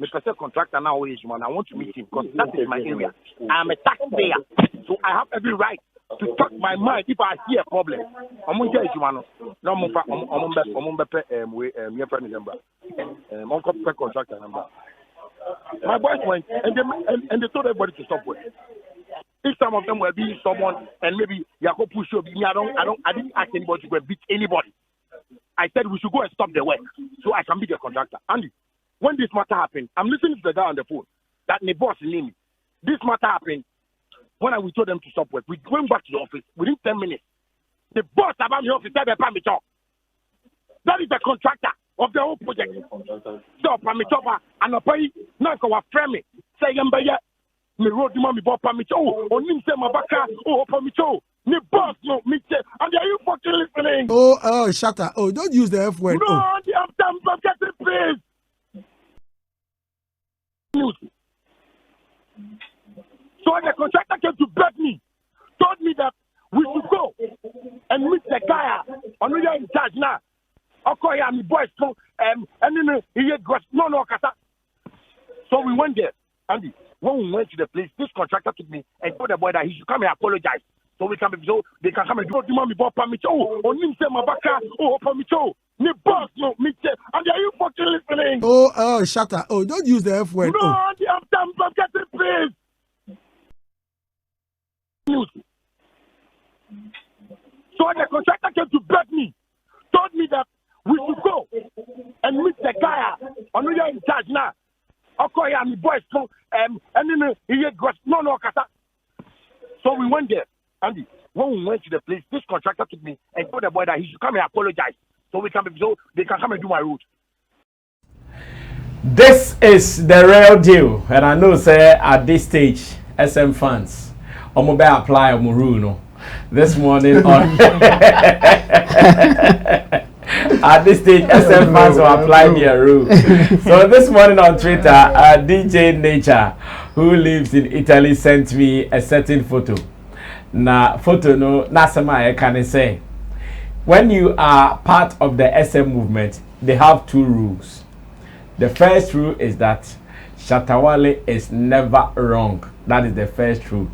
Mr. Contractor now is Jumano. I want to meet him because that is my area. I am a taxpayer, so I have every right to talk my mind if I see a problem. I'm going to Jumano. No, I'm contractor number. My boys went and they told everybody to stop work. If some of them were being someone and maybe Yako push you, I didn't ask anybody to go and beat anybody. I said we should go and stop the work so I can be the contractor. Andy, when this matter happened, I'm listening to the guy on the phone that my boss named me. This matter happened when we told them to stop work. We went back to the office within 10 minutes. The boss about the office said, that is the contractor of the whole project. So, Pamitoba and a pay, not our friend, say, me road me bought Pamito, or Nimse Mabaka, or Pamito. Me boss, no, me say, and are you fucking listening? Oh, Shatta. Oh, don't use the F word. No, I'm done, but get it, please. So the contractor came to beg me, told me that we should go and meet the guy on the in charge now. Okay, I'm the boys, and then he had no, Kasa. So we went there, Andy. When we went to the place, this contractor took me and told the boy that he should come and apologize. So they can come and do the bought Pamito, or Nimse Mabaka, or Pamito. Me boss, no, me say, and are you fucking listening? Oh, Shatta. Oh, don't use the F word. No, I'm done, but get it, please. So the contractor came to beg me, told me that we should go and meet the guy on the in charge now. Okay, I'm the boys, and then he had no, Kasa. So we went there, Andy. When we went to the place, this contractor took me and told the boy that he should come and apologize. So they can come and do my route. This is the real deal, and I know, sir, at this stage, SM fans, I'm going to apply a rule. This morning on at this stage, SM fans will apply their rule. So this morning on Twitter, DJ Nature, who lives in Italy, sent me a certain photo. Na photo no nasema I can say. When you are part of the SM movement, they have two rules. The first rule is that Shatta Wale is never wrong. That is the first rule.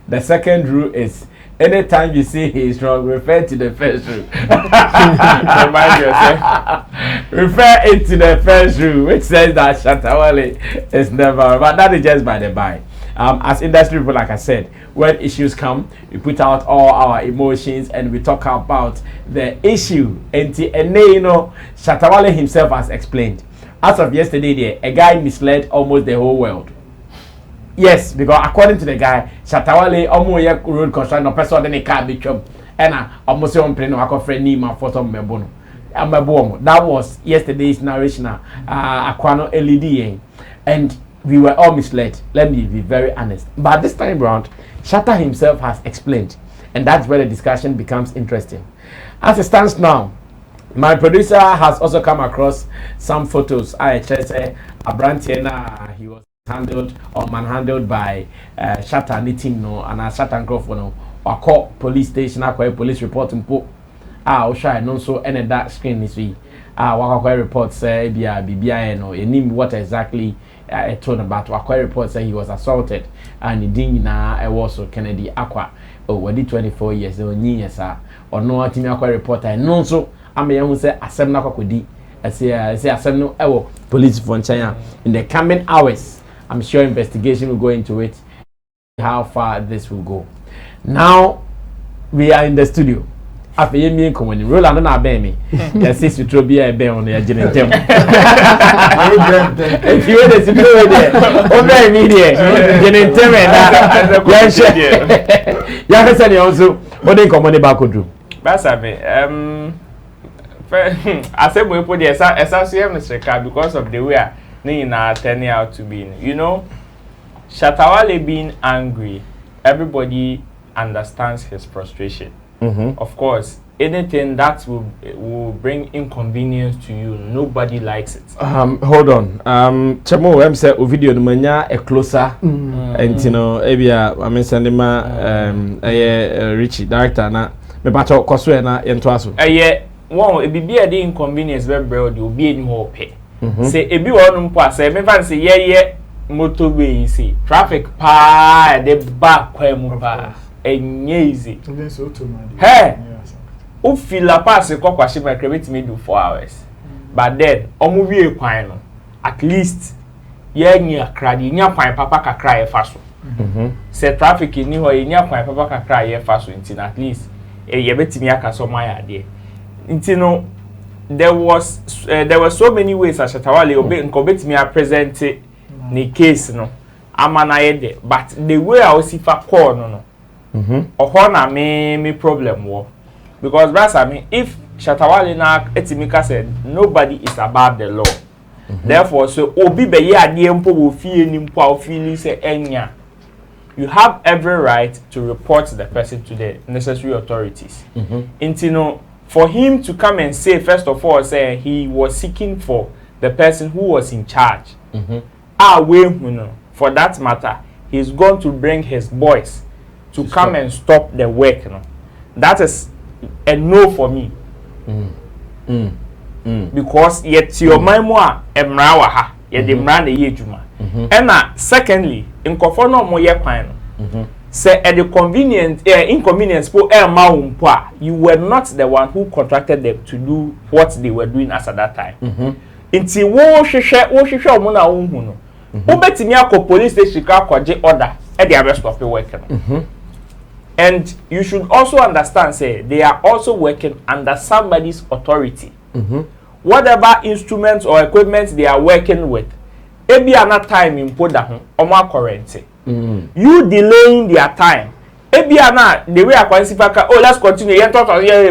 The second rule is anytime you see he is wrong, refer to the first rule. Remind yourself. Refer it to the first rule, which says that Shatta Wale is never wrong. But that is just by the by. As industry people, like I said, when issues come, we put out all our emotions and we talk about the issue. And you know, Shatta Wale himself has explained. As of yesterday, a guy misled almost the whole world. Yes, because according to the guy, Shatta Wale almost road construction no person than a car be chum. And almost on plane no friend Nima for some mebono. That was yesterday's narration. Aquano LED, and we were all misled. Let me be very honest. But this time around, Shatta himself has explained, and that's where the discussion becomes interesting. As it stands now, my producer has also come across some photos. I just say Abrantiena, he was handled or manhandled by Shatta knitting no and Shatta Krofo no or call police station akwa police report mpo Osha no so any that screen is we wakwa report say bia no enim what exactly told about Aqua report say he was assaulted and he didn't also Kennedy Aqua what did 24 years or years or no Timmy Aqua report and no so I'm young say asem na kwakodi I say asem no police for China in the coming hours. I'm sure investigation will go into it how far this will go. Now we are in the studio. After me coming roll and na be me. Yes, sis to be a be on the agent. If you want to go there, over me there. Agent na. Yeah, say also what they come on back do. Basabe I said we put the associate because of the way Nina turning out to be. You know, Shatta Wale being angry, everybody understands his frustration. Of course, anything that will bring inconvenience to you, nobody likes it. Hold on. Chamo say video no manya a closer and you know ebia I mean send ma Richie director na me bacho kwaso na ento aso. One it be a inconvenience very broad you be any more pay. Say ebi won mpo ase me fan say ye motorway see traffic pa the back kwa mu pa enye easy. Hey, o feel la pass kwakwashi my credit me do 4 hours. But then omo wie kwan no at least ye nya krade nya kwan papa kakra ye fa so. Say traffic ni ho ye nya kwan papa kakra ye fa so nti at least ye betimi aka so my ade. Nti no there were so many ways as Shatta Wale betimi present the case no amana ye but the way I was if I call no na me problem wo because brasa me if Shatta Wale na etimika said nobody is above the law. Therefore so obi be ye ade mpo wo fie ni mpo a feel say enya you have every right to report the person to the necessary authorities. Intino for him to come and say first of all say he was seeking for the person who was in charge. For that matter he's going to bring his boys to come and stop the work. That is a no for me. Because yet your memoir emra wa ha ye de mra na ye juma. And secondly in kofono mo ye kwan say at the inconvenience po you were not the one who contracted them to do what they were doing as at that time. Inti wo hwehwe omo na wo hu no ubetimi akọ police station ka kwaje order e dey arrest stop work no. And you should also understand say they are also working under somebody's authority. Whatever instruments or equipment they are working with ebi ana time impoda ho omo currency. You delaying their time ebi ana the way akwansifaka let's continue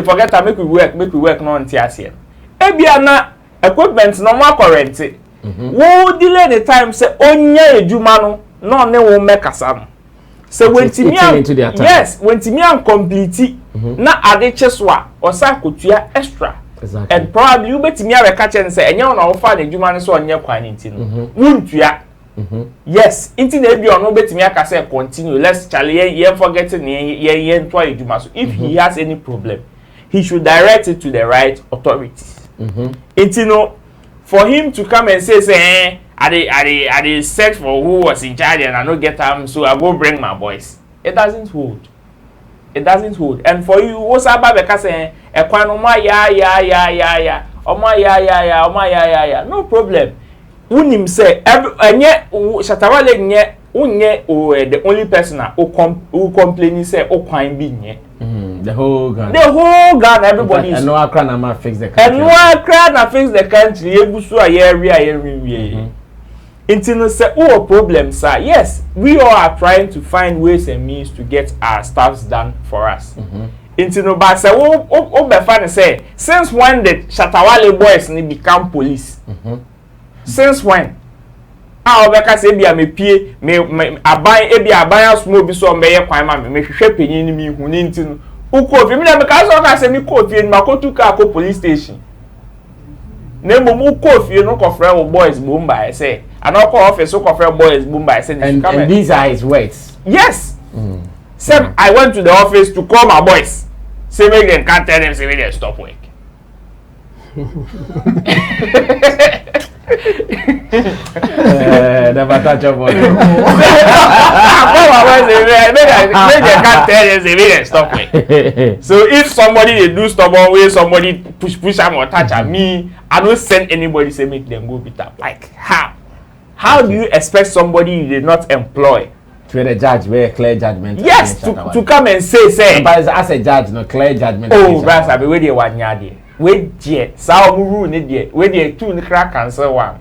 forget to make we work no ntiase ebi ana equipment no more currency. Wo delay the time say onya ejuma no ne wo mekasa no. So when Timian yes, when Timian complete na ade cheswa osa kotua extra. Exactly. And probably you betimi areka chen say enya na wo fa na ejuma no so onye kwan nti no. Wuntua. Yes, inti na ebi ono betimi aka say continue. Let's chale ye forgetting ye ntwa ejuma. So if he has any problem, he should direct it to the right authorities. Inti no for him to come and say I did search for who was in charge and I don't get them, so I go bring my boys. It doesn't hold. It doesn't hold. And for you, what's about because no problem. Unim say Shatta Wale nye the only person who complaining say the whole Ghana. The whole Ghana, everybody is. And no Accra fix the country. And no Accra fix the country. Ebusu area. Intino say, oh, problem, sir. Yes, we all are trying to find ways and means to get our stuffs done for us. Intino, but say, oh, say, since when did Shatta Wale boys become police? Since when? Obeka say bia me pie me aban e bia aban asmo bi so meye kwan ma me hwehwe penyin ni mi hu ni ntinu uko fi me na me ka so ka say me ko fie ni makotu ka ko police station na mo mu ko fie no ko frɛ wo boys boom by say and ko office ko frɛ boys boom by say and these are his words. Yes. Sam, I went to the office to call my boys, say make them can't tell them say make them stop work. Never touch your body. Stop it. So if somebody they do stubborn way, somebody push them or touch at me, I don't send anybody say make them go beat up. Like how? How do you expect somebody you did not employ? To the judge, very clear judgment. Yes, to come and say. But as a judge, no clear judgment. Oh, brother, I be where they want nyadi. Wait, yeah, so muru ni dia. Where they two ni crack cancel one.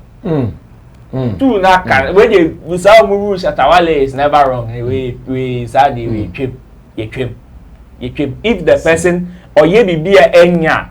Two na can. Where they so muru Shatta Wale is never wrong. We sadly we trip. If the person or ye be a enya.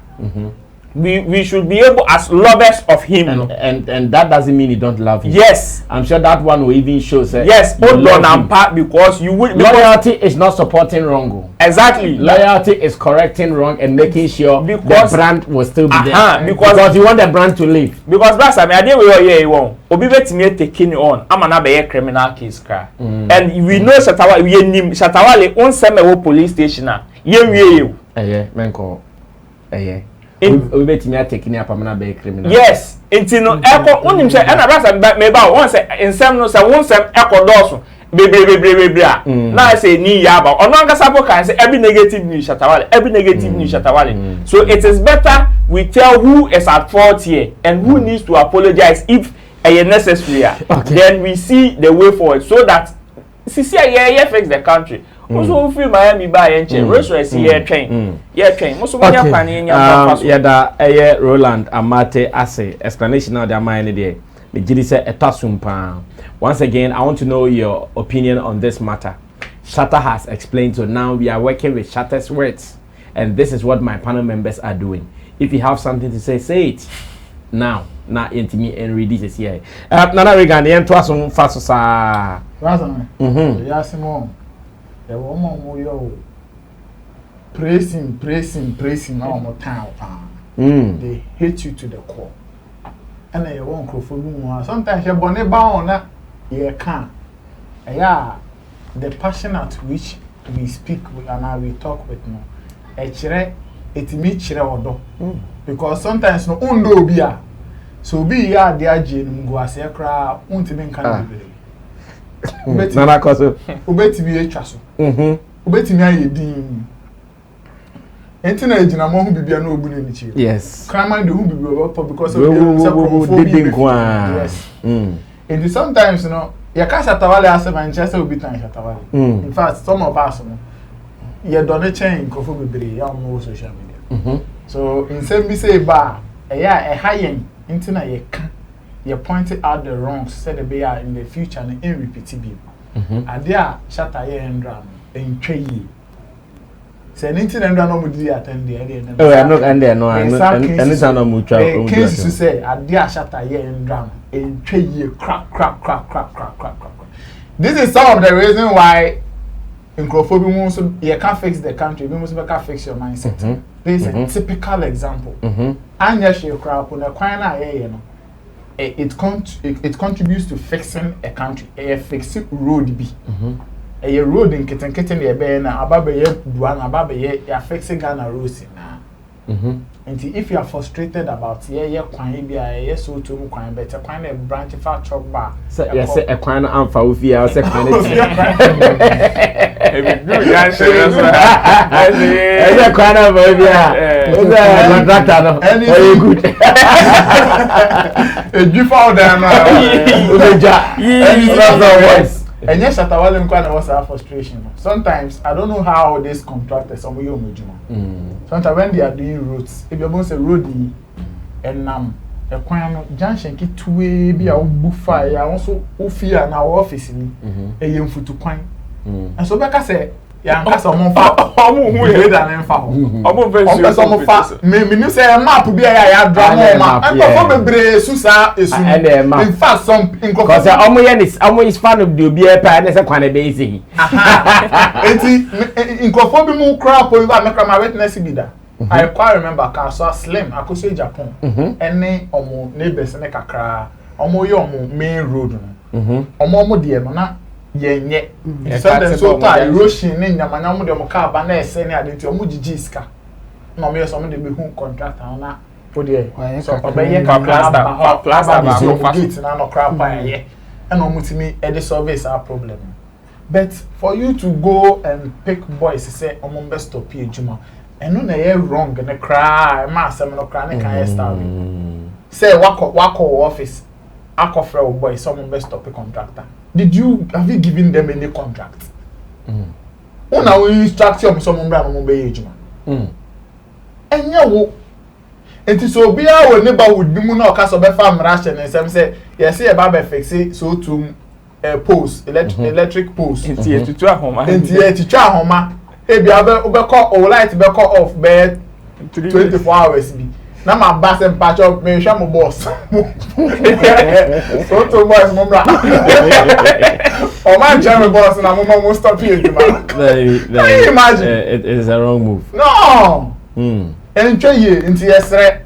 We should be able as lovers of him, and that doesn't mean you don't love him. Yes, I'm sure that one will even show. Yes, hold on and part because you would. Loyalty is not supporting wrong. Exactly. Loyalty is correcting wrong and making sure the brand will still be there. Because you want the brand to live. Because that's I mean I didn't we you won. Obi betimi taking on. I'm na be criminal case cry. And we know Shatta Wale we nim Shatta Wale on same police station na. Ye we. Menko. We bet me taking up amana be criminal. Yes, intino eko unim say na brasa me ba won say ensem no say won sem eko doso bebre na say ni ya ba ono ngasa bo kan say every negative news Shatta Wale, every negative news Shatta Wale. So it is better we tell who is at fault here and who needs to apologize if necessary. Then we see the way forward so that CC fix the country. Also feel Miami by and Roswell see train. Most of my planning Roland Amate Ase explanation now their mind there. Me jidi say etasumpa. Once again, I want to know your opinion on this matter. Shatta has explained, so now we are working with Shatta's words, and this is what my panel members are doing. If you have something to say it now. Na intimi and read this here. Nana Regan, the end to us on fast sa. Yasimo. The woman who yo praising now more time. They hate you to the core. And they won't go for you. Sometimes you're bonnet bound that you can't. Yeah, the passion at which we speak with and we talk with no. It meets your because sometimes no undo beer. So be ya dear Jane go as a crowd, won't even can be. Nana Koso. Ubeti be a chasso. Ubeti me a dean. Entina Jinamo who be no good in the chief. Yes. Crime who be because of the yes. And sometimes, you know, your cash at Shatta Wale as a Manchester will be time Shatta Wale. In fact, some of us, you don't change Kofu be on social media. So, in some be say bar, a high end. Intina ye can you pointed out the wrongs said the be in the future and irrepeatable. And there Shatta ye and drum in trade. Say anything and no mudi attend the oh, I know and there no anything no mutual. Case to say at there Shatta ye and drum in trade crack. This is some of the reason why in Crawford you can't fix the country, you must fix your mindset. This is a typical example. And yes, you crowd on a quina, it contributes to fixing a country. A fixing road be a road in kitten the bena, ababe duan, ababe ya fixing Ghana roads now. And if you are frustrated about quine be a so to quine better quine a branch of our chop bar. Yes, a quine and for via a second. And yes, Shatta Wale was our frustration. Sometimes I don't know how these contractors some sometimes when they are doing roads, if you're going to say roady and a quine junction get to be a buffet, I also fear in our office in a young foot to quine. And so Becca said, yeah, that's a more me say a map be a drama and Susa is in fact some because almost fan of the beer pan as a quite basic. In Kofobi crap over my witness bida. I quite remember car so slim I could say Japan and omo neighbors and a cra omo yomo main road omo dear mana yenye sometimes so tired rushing in nyamanya mo de mo car ba na ese ni ade ti omo gigi ska no me so mo de be hu contract na for there so obeye ka plaster ba gate na no crap pa ye and omutimi e solve our problem. But for you to go and pick boys say omombe stop ejuma eno na ye wrong na cry ma asem no cry na kan start say wako office akofre boys omombe stop contractor. Have you given them any contract? Una we instruction somombe omombe ejuma enye wo enti so bia we neighborhood bi mu na okaso be farm ration and some say yes e ba be fix so to post electric post enti etutu ahoma e bia be call o light be call off be 24 hours bi na ma bass and patch up me hwa mo boss so to boys mo bra o man jam boss na mo stop here man. Imagine it is a wrong move. No. Encho ye nti yesre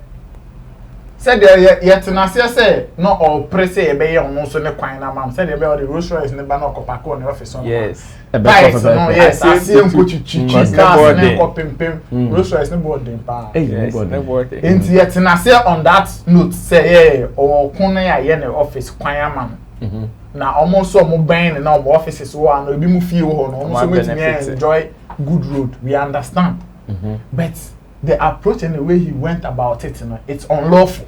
said yet na say no or press e be ye on so ne kwan na mam said e be all the Rolls Royce ne ba na okopako ne office on. Yes. Yes, I see him put chichi cars ne kopempem Rolls Royce ne board dem pa. Nti yet na say on that note say o kun na ye ne office kwan am. Na almost so mo ban na mo offices wo an obi mu fie wo no so we enjoy good road, we understand. But the approach and the way he went about it, it's unlawful.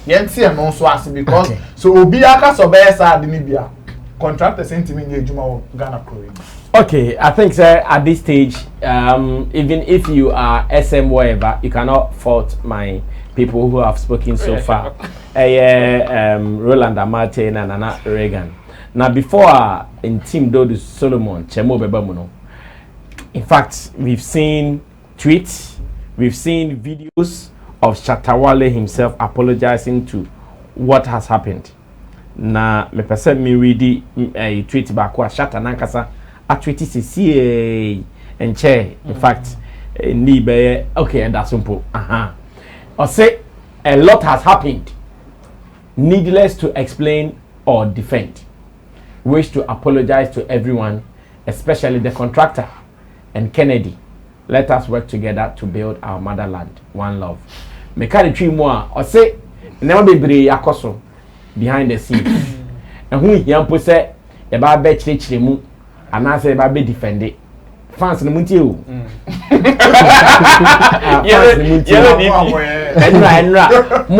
Yensi and also as because so obi aka so be sa de bia contractors sentiment ejuma Ghana Korea. Okay, I think sir at this stage even if you are SM whatever, you cannot fault my people who have spoken so far. Roland Martin and Nana Reagan. Now before in Team Dodo Solomon Chemo Bebamuno. In fact, we've seen tweets, we've seen videos of Shatta Wale himself apologizing to what has happened. Na me person me read a tweet back wa Shatta nankasa a tweet CA and chair. In fact, ni be okay, and that's simple. Or say a lot has happened. Needless to explain or defend. Wish to apologize to everyone, especially the contractor and Kennedy. Let us work together to build our motherland. One love. Me carry three more. Or say, never be brave akoso behind the scenes. And who yampo say, the babe chile and I say babe defend it. Fans no munti o.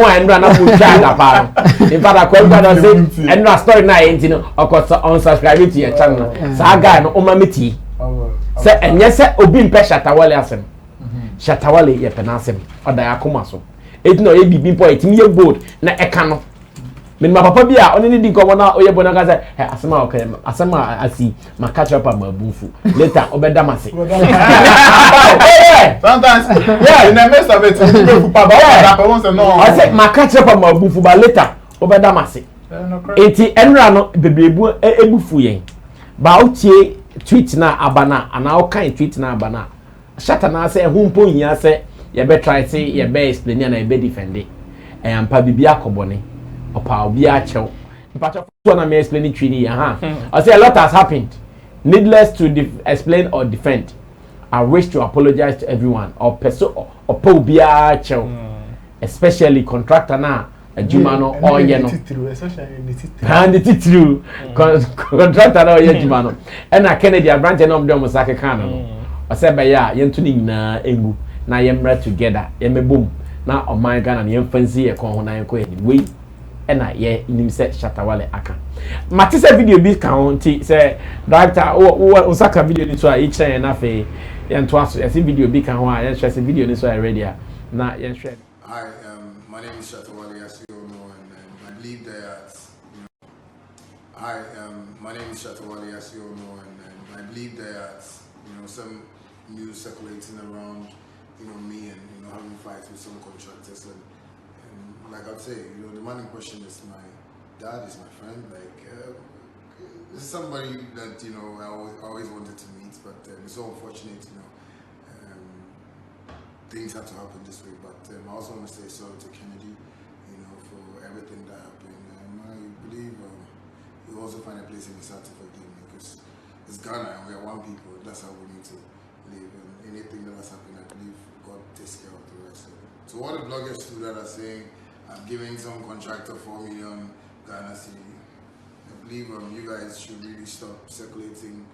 Enra na mu try pa. In fact akwa do say enra story na enti no okoso unsubscribe to your channel. Saga no o ma meti. Say enye say obi mpe Shatta Wale asem. Shatta Wale ye penasem oda yakoma so. Eti no e bibi mpo etimi ye bold na eka no. Me ma papa bi a oni ni di komo na oye bona ka say asema okay asema asi ma catch up am abufu later obeda mase. Sometimes in the midst of it you papa that person say no I say ma catch up am abufu but later obeda mase. Eti enra no bebrebu ebufu yen ba otie tweet na abana ana o kan tweet na abana Shatta na say hu mpo hia say ye be try say ye be explain na ye be defend e ampa bibia akobone opa obi a chew mpacho na me explain it really I say a lot has happened. Needless to explain or defend. I wish to apologize to everyone or person or obi a chew especially contractor na Jumano or yeno and the titru contractor or Jumano and I Kennedy a branch and of them was like a canon or said by ya yentuning na engu na yemra together yeme boom na o my Ghana yem fancy e kon ho na ko anyway and I nim say Shatta Wale aka matisa video bi kan say director o saka video ni so a each time na fe yento aso see video bi kan ho a yen share video ni so already na yen share. Hi, my name is Shatta Wale, as you all know, and I believe that my name is Shatta Wale, as you all know, and I believe that some news circulating around me and having fights with some contractors and like I'd say, the man in question is my dad, is my friend. Like this is somebody that I always wanted to meet, but it's so unfortunate, things had to happen this way. But I also want to say sorry to Kennedy, for everything that happened. I believe you also find a place in his heart to forgive me because it's Ghana and we are one people. That's how we need to live. And anything that has happened, I believe God takes care of the rest of it. So all the bloggers too that are saying I'm giving some contractor 4 million Ghana cedi. I believe you guys should really stop circulating,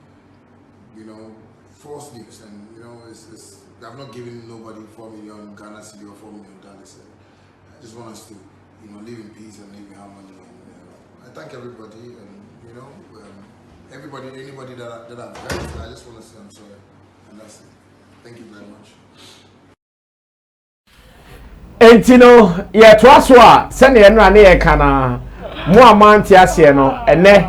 false news. And I've not given nobody 4 million Ghana cedi or $4 million. I just want us to, live in peace and live in harmony. And I thank everybody, and anybody that I've hurt, I just want to say I'm sorry, and that's it. Thank you very much. Entino, yeah, Twaswa, send the enrane kana more amanti asye no, ene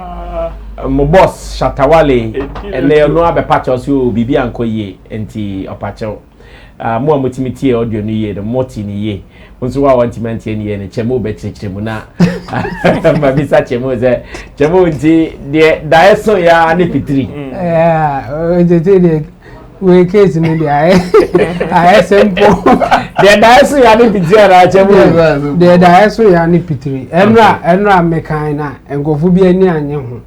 mo boss Shatta Wale, ene no abe patchos you bibi anko ye, enti opacho. Mo amutimiti audio ni ye, the moti ni ye. Unso wa wantimenti ni ye, ne chemo beti chemo na. Mabisa chemo ze, chemo nti de daeso ya ane pitri. We case in the I simple. The diaso ya ni pitri na chemo. The diaso ya ni pitri. Enra mekaina engofu bi ani anye ho.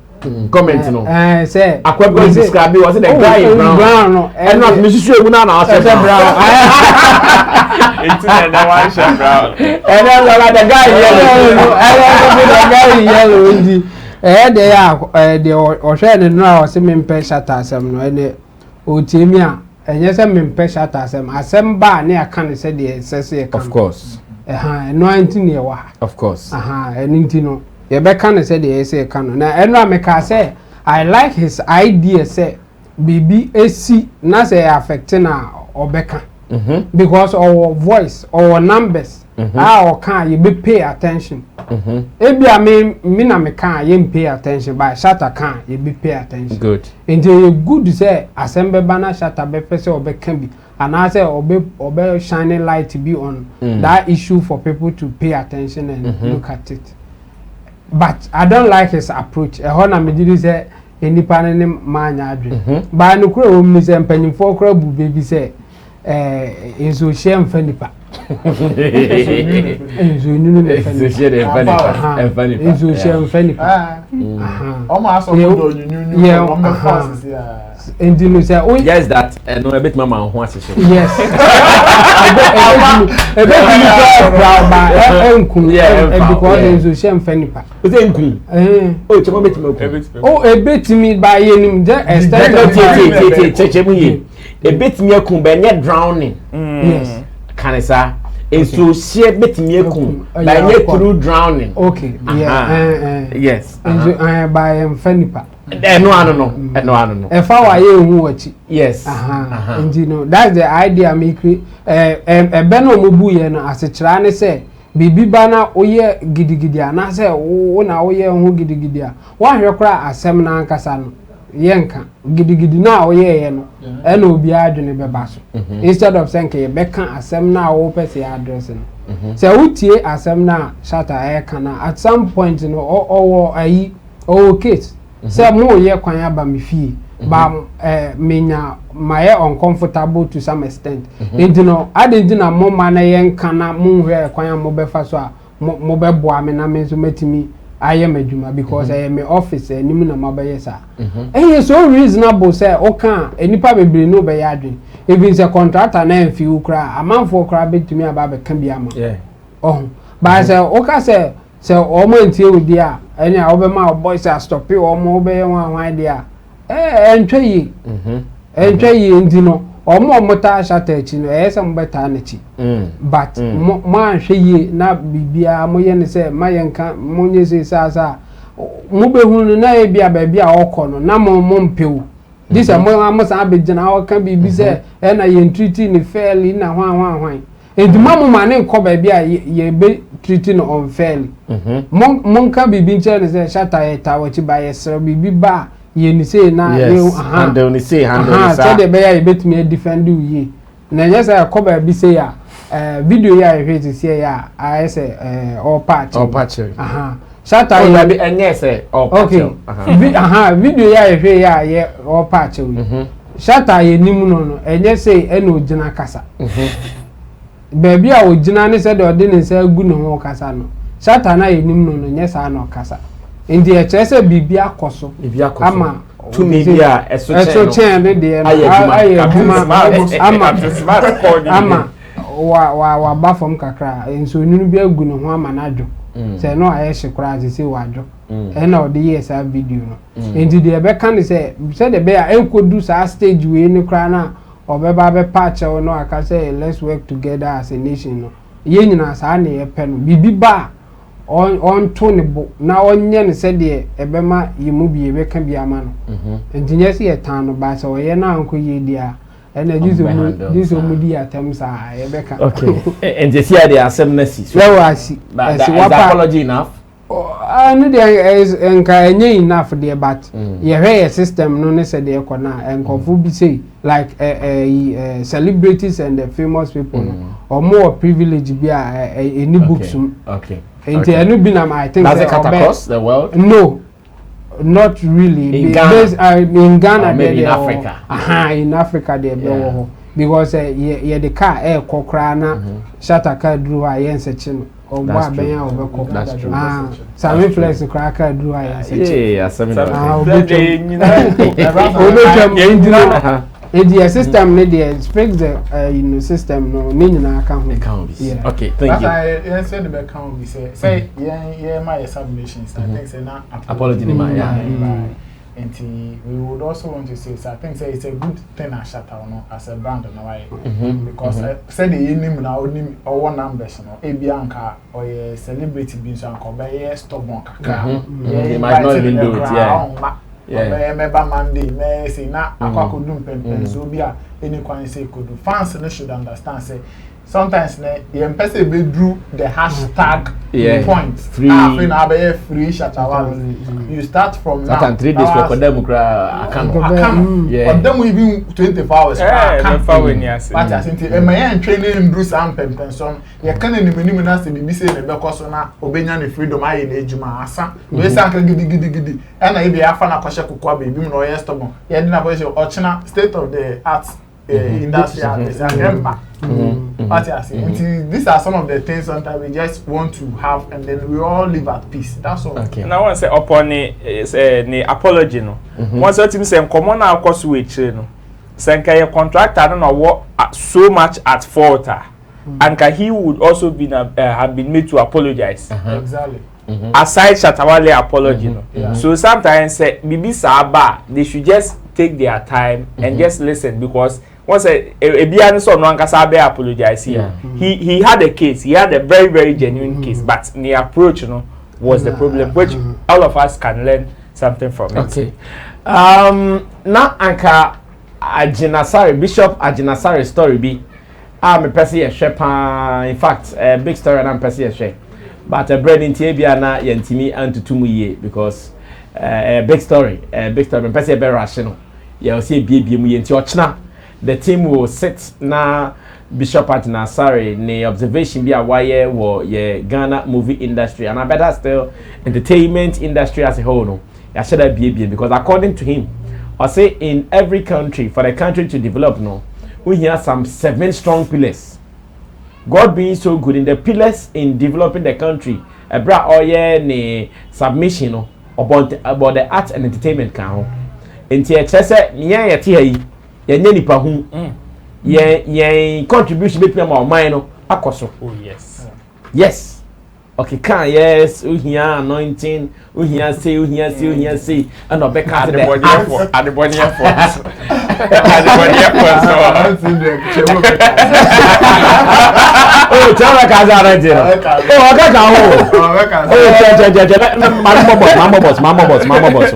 Comment no. Say Akwego describe was it the guy in brown. And not Mrs. Ebuna na say brown. It's the one shot brown. And then the guy yellow. The guy yellow ndi. They are the ohwe no a say me mpe Shatta asem no ene otiemi a enye say me mpe Shatta asem ba na aka ne say the say of course. No anti ne wa. Of course. Enti no ye be kan say the say kan na eno ameka say I like his idea say bibi esi na say affecting na obeka because our voice our numbers our can you be pay attention ebi a me na me can you pay attention by Shatta can you be pay attention good and you good say asembe bana Shatta be pese obeka bi and I say obe shining light to be on that issue for people to pay attention and look at it. But I don't like his approach. Ehona me did say enipa ne manya adwe. Ba no kura wo mi say mpanyimfo kura bu baby say enzo share mfanipa. Enzo nunu ne mfanipa. Enzo share mfanipa. Enzo share mfanipa. Omo aso do nyunu. Yeah. Omo forces ya. And you say oh yes that no a bit mama ho asese. Yes. A bit brown ba because enzo share mfanipa. O say nkun. O chemo beti me. Oh a bit me by yenim just extend chemu ye. A bit me akun be nye drowning. Yes. Kanisa enso share bit me akun by nye through drowning. Okay. Yeah. Yes. Enzo by mfanipa. No. If I were you watch yes. And you know that's the idea me create. Beno mubu ye no asechira ne say bibi bana oye gidigidi ana say wo na oye ho gidigidi a wo ahwe kra asem na ankasa no yenka gidigidi na oye ye no e na obi adwene beba so instead of saying ke be kan asem na wo pese address no say utie asem na Shatta e kana at some point no owo ayi owo case say mo ye kwan aba me fie ba menya my uncomfortable to some extent and you know I didn't na mo man yen kana mo hwe kwan mo be fa so a mo be boa me na me so metimi aye madwuma because I am office nim na mabaye sa so reasonable say o kan enipa bebre no be yadwen even say contractor na enfi ukra amanfo ukra betimi aba be kan bia ma ba say o ka say o mo ntie odi a ene a obema boys a stop e o mo be wan dia entwe yi ndino o mo ta Shatta echi no se mo beta na echi but mo anhwe yi na bibia mo ye ne se ma ye nka mo nye se sa mo be hunu na e bia ba bia okọ no na mo mpewu this mo sa abegina o ka bibi se na ye treaty ni fairly na hwan eduma mo ma ne nkọ ba bia ye be treaty no unfairly mon ka bibi nche ne se Shatta e ta wachi ba ye sere bibi ba ye ni say na handle ni say so de be ya betimi defend you na yes I ko ba bi say ya video ya hwe ti say ya I say all patch Shatta ya bi enye say all patch video ya hwe ya ye all patch we Shatta ye nim no enye say ena ogina kasa baby a ogina ne say de ode ne say agu no ho kasa no Shatta na ye nim no nye sa na kasa indi e chese bibi akoso ama to media eso chen de ama wa ba fom kakra enso nunu bi agu no ho ama najo say no I she kura to say wadwo e na odi yes a video no enti de be kan say the be enkodu sa stage we ni kura na obeba be patch no aka say let's work together as a nation no ye nyina sa na ye pe no bibi ba on to ne bo na onye ne se de ebema yimu bi ebe ka bi ama no enti nye se ye tan no ba so ye na anko ye dia ena this omudi atem sa ebe ka okay enti se ya de asem na si so is apology enough no there is enka enye enough there but ye hwe system no ne se de ko na enkofu bi say like celebrities and the famous people or more privilege bi any books okay enti enu bi na I think does it cut across the world? No, not really. In Ghana, in Ghana, maybe in Africa. In Africa they be because ye the car kokra na Shatta car drew a yen section or wa benya obeko. That's true. Sammy flex car drew a yen section. Yeah, Sammy. The system ne dey expect the system no ni nyina account. Yeah. Okay, thank you. I said the account be say my submissions I think say na apology ni and we would also want to say so I think say it's a good thing as Shatta no as a brand no why because say the name na onim or numbers no ebianka or a celebrity being so anko be stubborn kakra they might not even do it Remember Monday, may say na akwakodum pen so bia any kwan say kodu fans no should understand say sometimes the person be drew the hashtag point free Shatta Wale. You start from now and 3 days for them account but them even 24 hours but I think my training do some pension you can any na say be say na be so na obenya ne freedom aye na ejuma asa we say anka gidi and I be afa na kwashe kokwa be bi no yes stubborn ye dey na go say ochina state of the art industry these are some of the things sometimes we just want to have and then we all live at peace. That's all. Okay. Now I say upon the apology no. Once you team say common na course we no. Say your contractor no work so much at fault and he would also have been made to apologize. Exactly. Aside Shatta Wale apology no. So sometimes say bibi saba they should just take their time and just listen because once a bian so no ankasa be apologize here. He had a case. He had a very very genuine case, but the approach was the problem, which all of us can learn something from it. Okay. Now anka Ajinasari Bishop Ajinasari story be me person ye shepa in fact a big story and person ye share. But a bread in Tibia na yentimi antutumu ye because a big story me person be rational. You see BB mu yenti ochna. The team will sit na Bishop Ajinasari ne observation be a why wo ye Ghana movie industry and I better still entertainment industry as a whole no. I should have BB because according to him I say in every country for the country to develop no we hear some 7 strong pillars. God being so good in the pillars in developing the country a bra oye ne submission no about the arts and entertainment kan enti e chese nya ye te yi ye nya nipa hu ye contribution be pia ma mine no akoso. Oh yes. Yes. Okay, can yes, uhia anointing, uhia say, and obeka the body effort. At the body effort. Oh, tell me kaza right. Oh, Mama boss.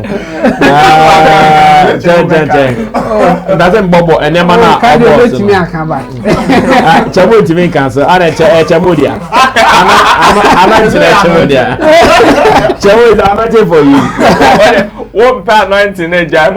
Doesn't bobo and yamana. Let me akaba. Chamu to me cancer. Ana chamudia. I'm not for you. What part 19 age? I'm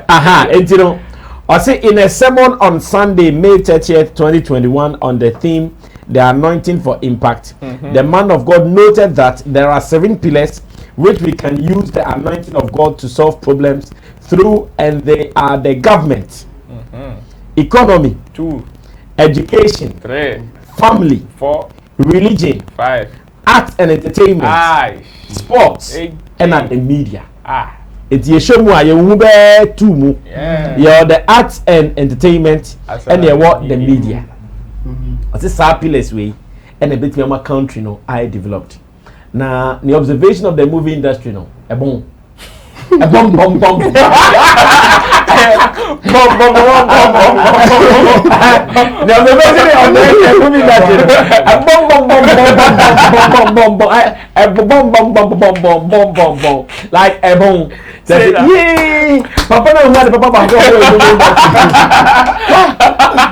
aha, and you know, I say in a sermon on Sunday, May 30th, 2021, on the theme, the anointing for impact, the man of God noted that there are 7 pillars which we can use the anointing of God to solve problems through, and they are the government, economy, 2, education, 3, family, 4, religion, 5, art and entertainment, sports, and the media. It's a show more you move to you're the arts and entertainment and you what the media. ɔte saa pillars way and a bit me country no I developed na the observation of the movie industry no a bomb the observation of the movie industry a bomb like a bomb. Yay! Papa no mad papa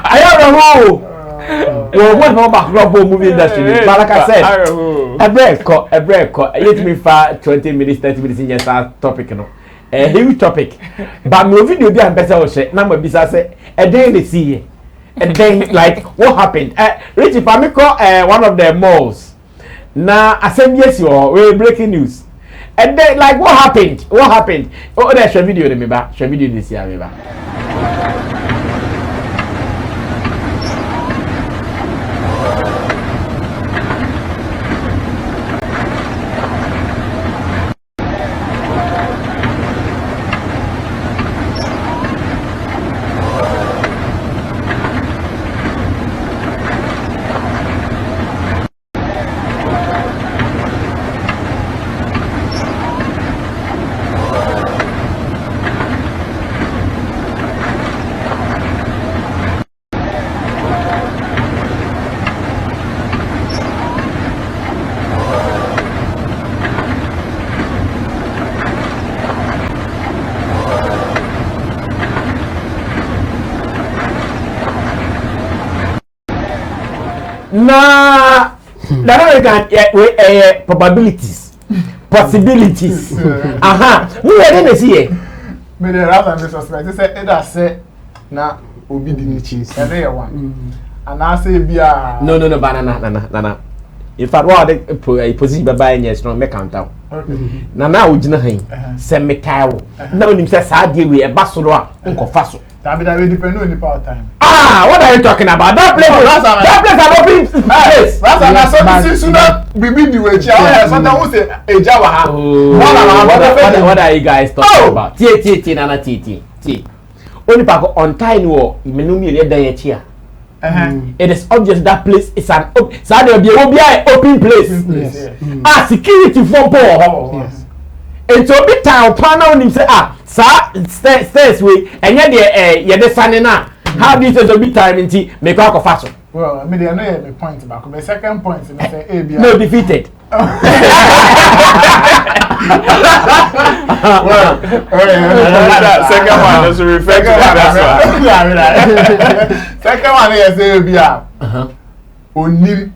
I don't know. Well, what about movie industry? But like I said, a break. Let me for 20 minutes, 30 minutes in your topic, you know. A huge topic. But movie will be a better shit. Number business a day they see. And then like what happened? Rich if I call one of the malls. Now I said yes, you are breaking news. And then, like, what happened? Oh, there's a video, Share video this year, Nah, that probabilities, possibilities. Who didn't see it? Me the rather suspect. Say that say na obi di nichi. Every one. And I say bia. No, banana. In fact, what a position by yes, no make count out. Now we didn't hang. Send me cow. Now him says I deal with a basura. Uncle Faso. That depend on the power time. What are you talking about? That place an open place. That's an assumption. Soon be the way. Sometimes we say a Java. What are you guys talking about? T nana T. Only pack on time war. Imenumi le dan here. It is obvious that place is an open. So there will be open place. Security for poor. Yes. And so big time panel him say stairs way and yet the sun na. How this is a big time in tea make out of fashion. Well, I mean, I know my point back. My second point is say ABI. No defeated. Second one is refer to that one. Second one is ABI. Onim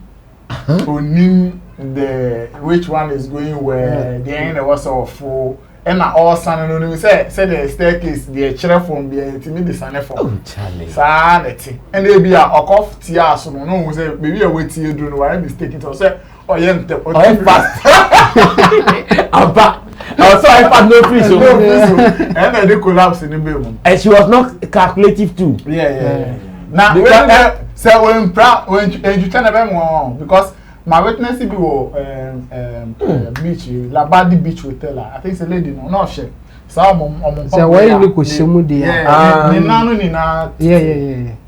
the which one is going where the end was of full. And all son and we say the staircase the chair from the intimate the for. Oh, Charlie. Sanity. And they be a cough tears so no say maybe a wait till you do why mistake to say or fast. I'm back. I was so I found no free so. And then they collapse in the building. And she was not calculative too. Yeah. Now say when you turn about because my witness be beach, Labadi Beach Hotel. I think it's a lady, no, not she. So why you look with Shemudi? Yeah.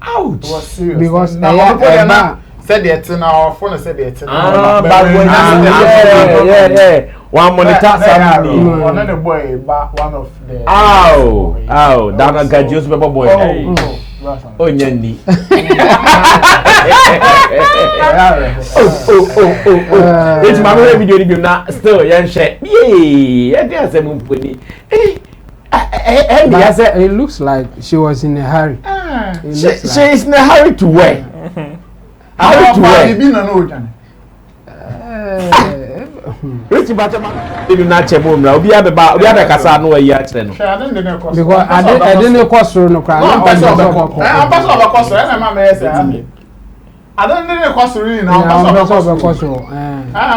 Ouch. It was serious. Because said the ten our phone said the ten. Yeah. One monitor Sammy. One of the boy, one of the. Ow. Dana Gadios Baba boy. Oh, Nyendi. It's my video now. Still, young shit. Yeah, it looks like she was in a hurry. She is in a hurry to where? Hurry to where? Rich Batman, if you not chemo, we have a casa no year. Because I didn't cost her no crime. I'm person of a cost, and I'm a I don't need a cost really now. I'm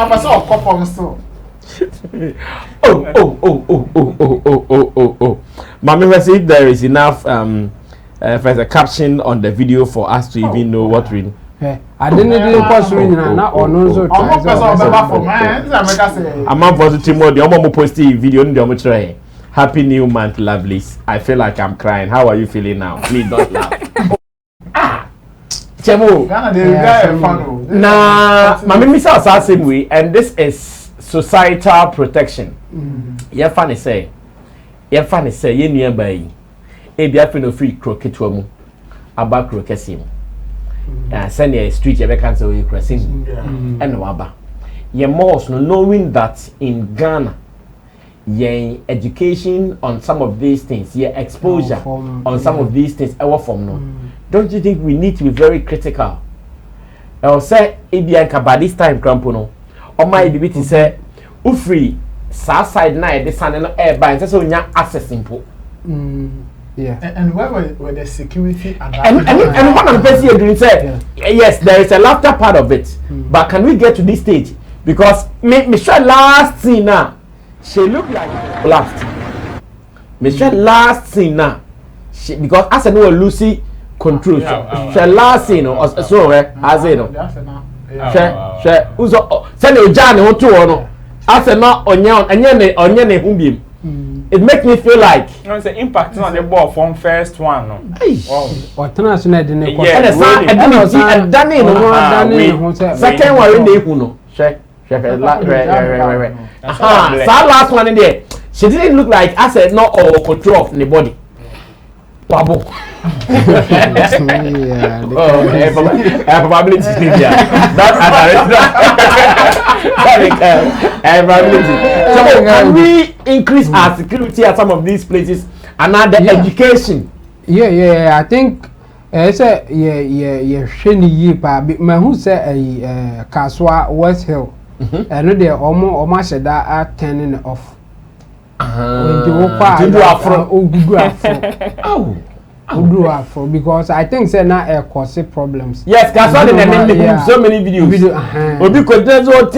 person of copper still. Oh. Mommy, let's see if there is enough for the caption on the video for us to even know what we. I didn't post reading now or no so I'm for Timothy. I'm posting video in the try. Happy new month, lovelies. I feel like I'm crying. How are you feeling now? Please don't laugh. Chemo. Nah, my misa was same way, and this is societal protection. Yeah, funny say, you nearby. Ebia fe no free croquet mu aba croquesim send a street you can say we crossing and waba ye most knowing that in Ghana ye education on some of these things ye exposure on some of these things our form no don't you think we need to be very critical I say ebia ka by this time crampo no o my bibiti say ufree side na e de sane no e ba say onya access simple. Yeah. And where were the security and one of the person you're doing say yes, there is a laughter part of it, but can we get to this stage? Because Michelle last scene now, she look like laughed. Michelle last scene now, she because as I know Lucy control. She last scene or so as you know. She uzo send you Johnny on two or no. As I know onion humbim. It makes me feel like it's an impact on the ball from first one. No. Or international dinner. Yes, second one in the Huno. Last one in there. She didn't look like I said no or control of the body. Wabo. Probability is there. So can we increase our security at some of these places and now the education? Yeah. I think say sheni yi pa ma hu say Kaswa West Hill. And no there omo sheda are turning off. Because I think say now air cause problems. Yes, that's why they so many videos. Obi contains what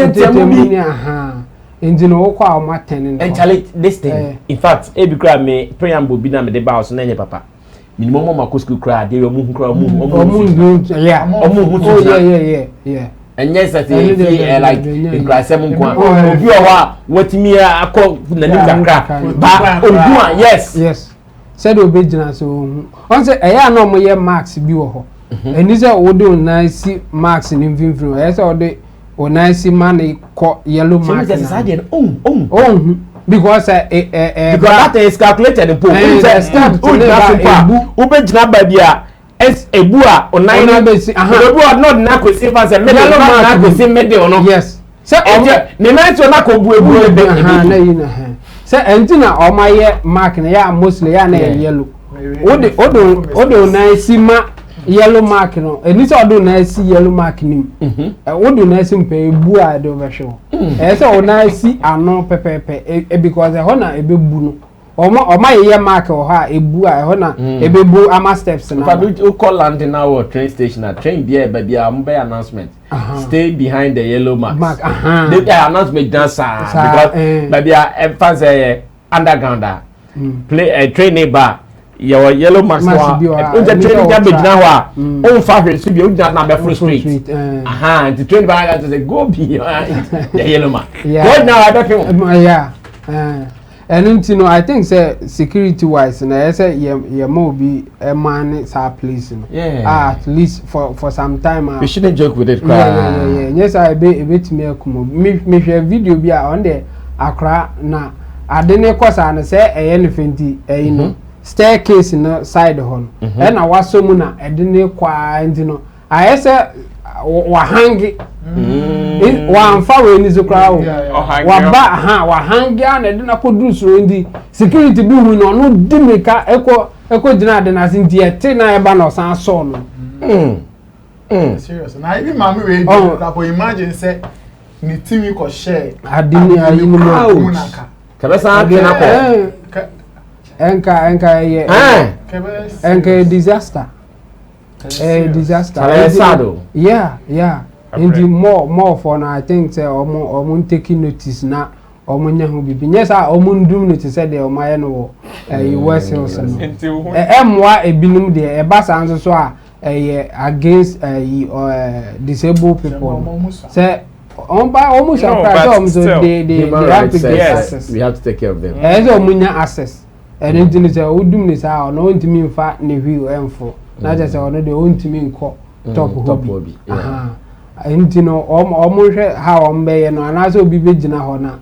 Engine okwa o maten and challenge this thing. In fact, every cry me preamble be na me the boss na nye papa. Minimum ma school cry dey omu kra yeah. And yes, I think like in class 7 kwa. Obi o wa watimi akọ na ni kakra. Ba odua yes. Said obejina so on say eya na mo ye marks bi wo ho. Eni say wo do nice marks ni mfimfim. Eya say wo de o nice man ko yellow mark because that is calculated in pool ubejina ba bia ebu a onai na be si ebu not na ko see fast me na ko see me de ono yes say me na so na ko bu ebu be na yi na say entina o ma ye mark na ya mostly ya na yellow odo nice ma yellow mark no eni so do na si yellow mark nim wodo na si mpe ebu a do be show say o na si ano pepepe because ho na ebebu no o ma ye mark o ha ebu a ho na ebebu ama steps na fa we call land now or train station at train there baby am be announcement stay behind the yellow mark the announcement dance because baby e fa say underground play a train bar your yellow mask wa the train ga begina ho a on fa hwe bi o na be frustrate the train ba ga say go behind the yellow mark go now I don't and you know I think say security wise na say ye mo bi e man sa place no at least for some time we shouldn't joke with it yes I be me akumo me share video bi a on the Accra na adene kosa na say e ne fenti you know staircase in the side hon and I was so muna I didn't quite you I said wa hangi wa mfa ni zo kra wa ba wa hangi and I didn't produce ndi security bi hu no di meka eko jina de na sin die te na e ba no san so no serious na even mama we do imagine say ni timi ko share adini ayi mo kabesa kena ko Enka ye enka disaster yeah in the more for now I think say omo taking notice na omo nya ho bibi yes omo ndum notice say the omo ye no West Hills no emwa ebinum de e basa nso so a against disabled people say almost surprised they have to get access. We have to take care of them. Access. And then say udum ni sa no ntimi mfa ne hwi enfo na je say ono de ontimi nko top hobby nti no omo hwe ha ombe no anaso obi begina ho na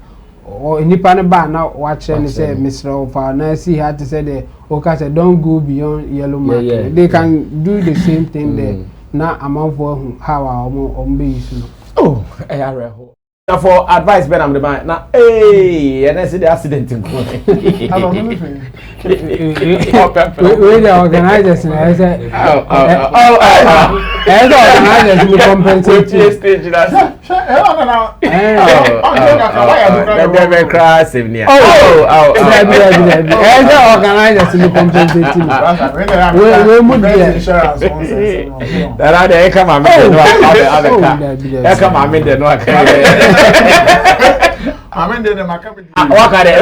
nipa ne ba na wa kire ne say Mr. Ofa na see how to say the okay say don't go beyond yellow mark. They can do the same thing there na amanfo how ombe use no. Oh, ho. For advice Ben am the man na hey and I see the accident in we the organizers na say organizers will compensate stage that organizers will compensate we mood insurance that are there come am no I'm in the Maccabi. What are they?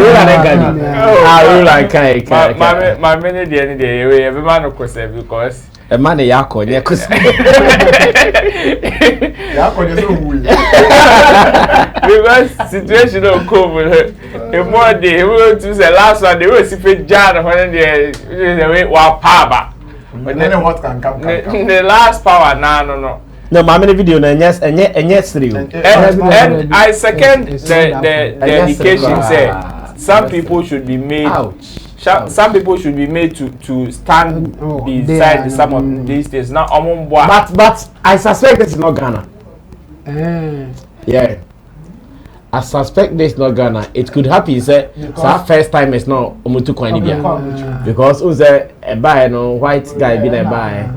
My minute the end day, every man of course, because a man yako, because situation of COVID, a more day, we went to the last one, they will see for Jan when they were power. But then what can come? The last power, no. No, my many video and yes, and I second the education say some people should be made. Some people should be made to stand beside some of these things. Now, but I suspect this is not Ghana. Yeah, I suspect this is not Ghana. It could happen. Say, so first time is not Umutu Kwanibia because who's a buy no white guy been a buy.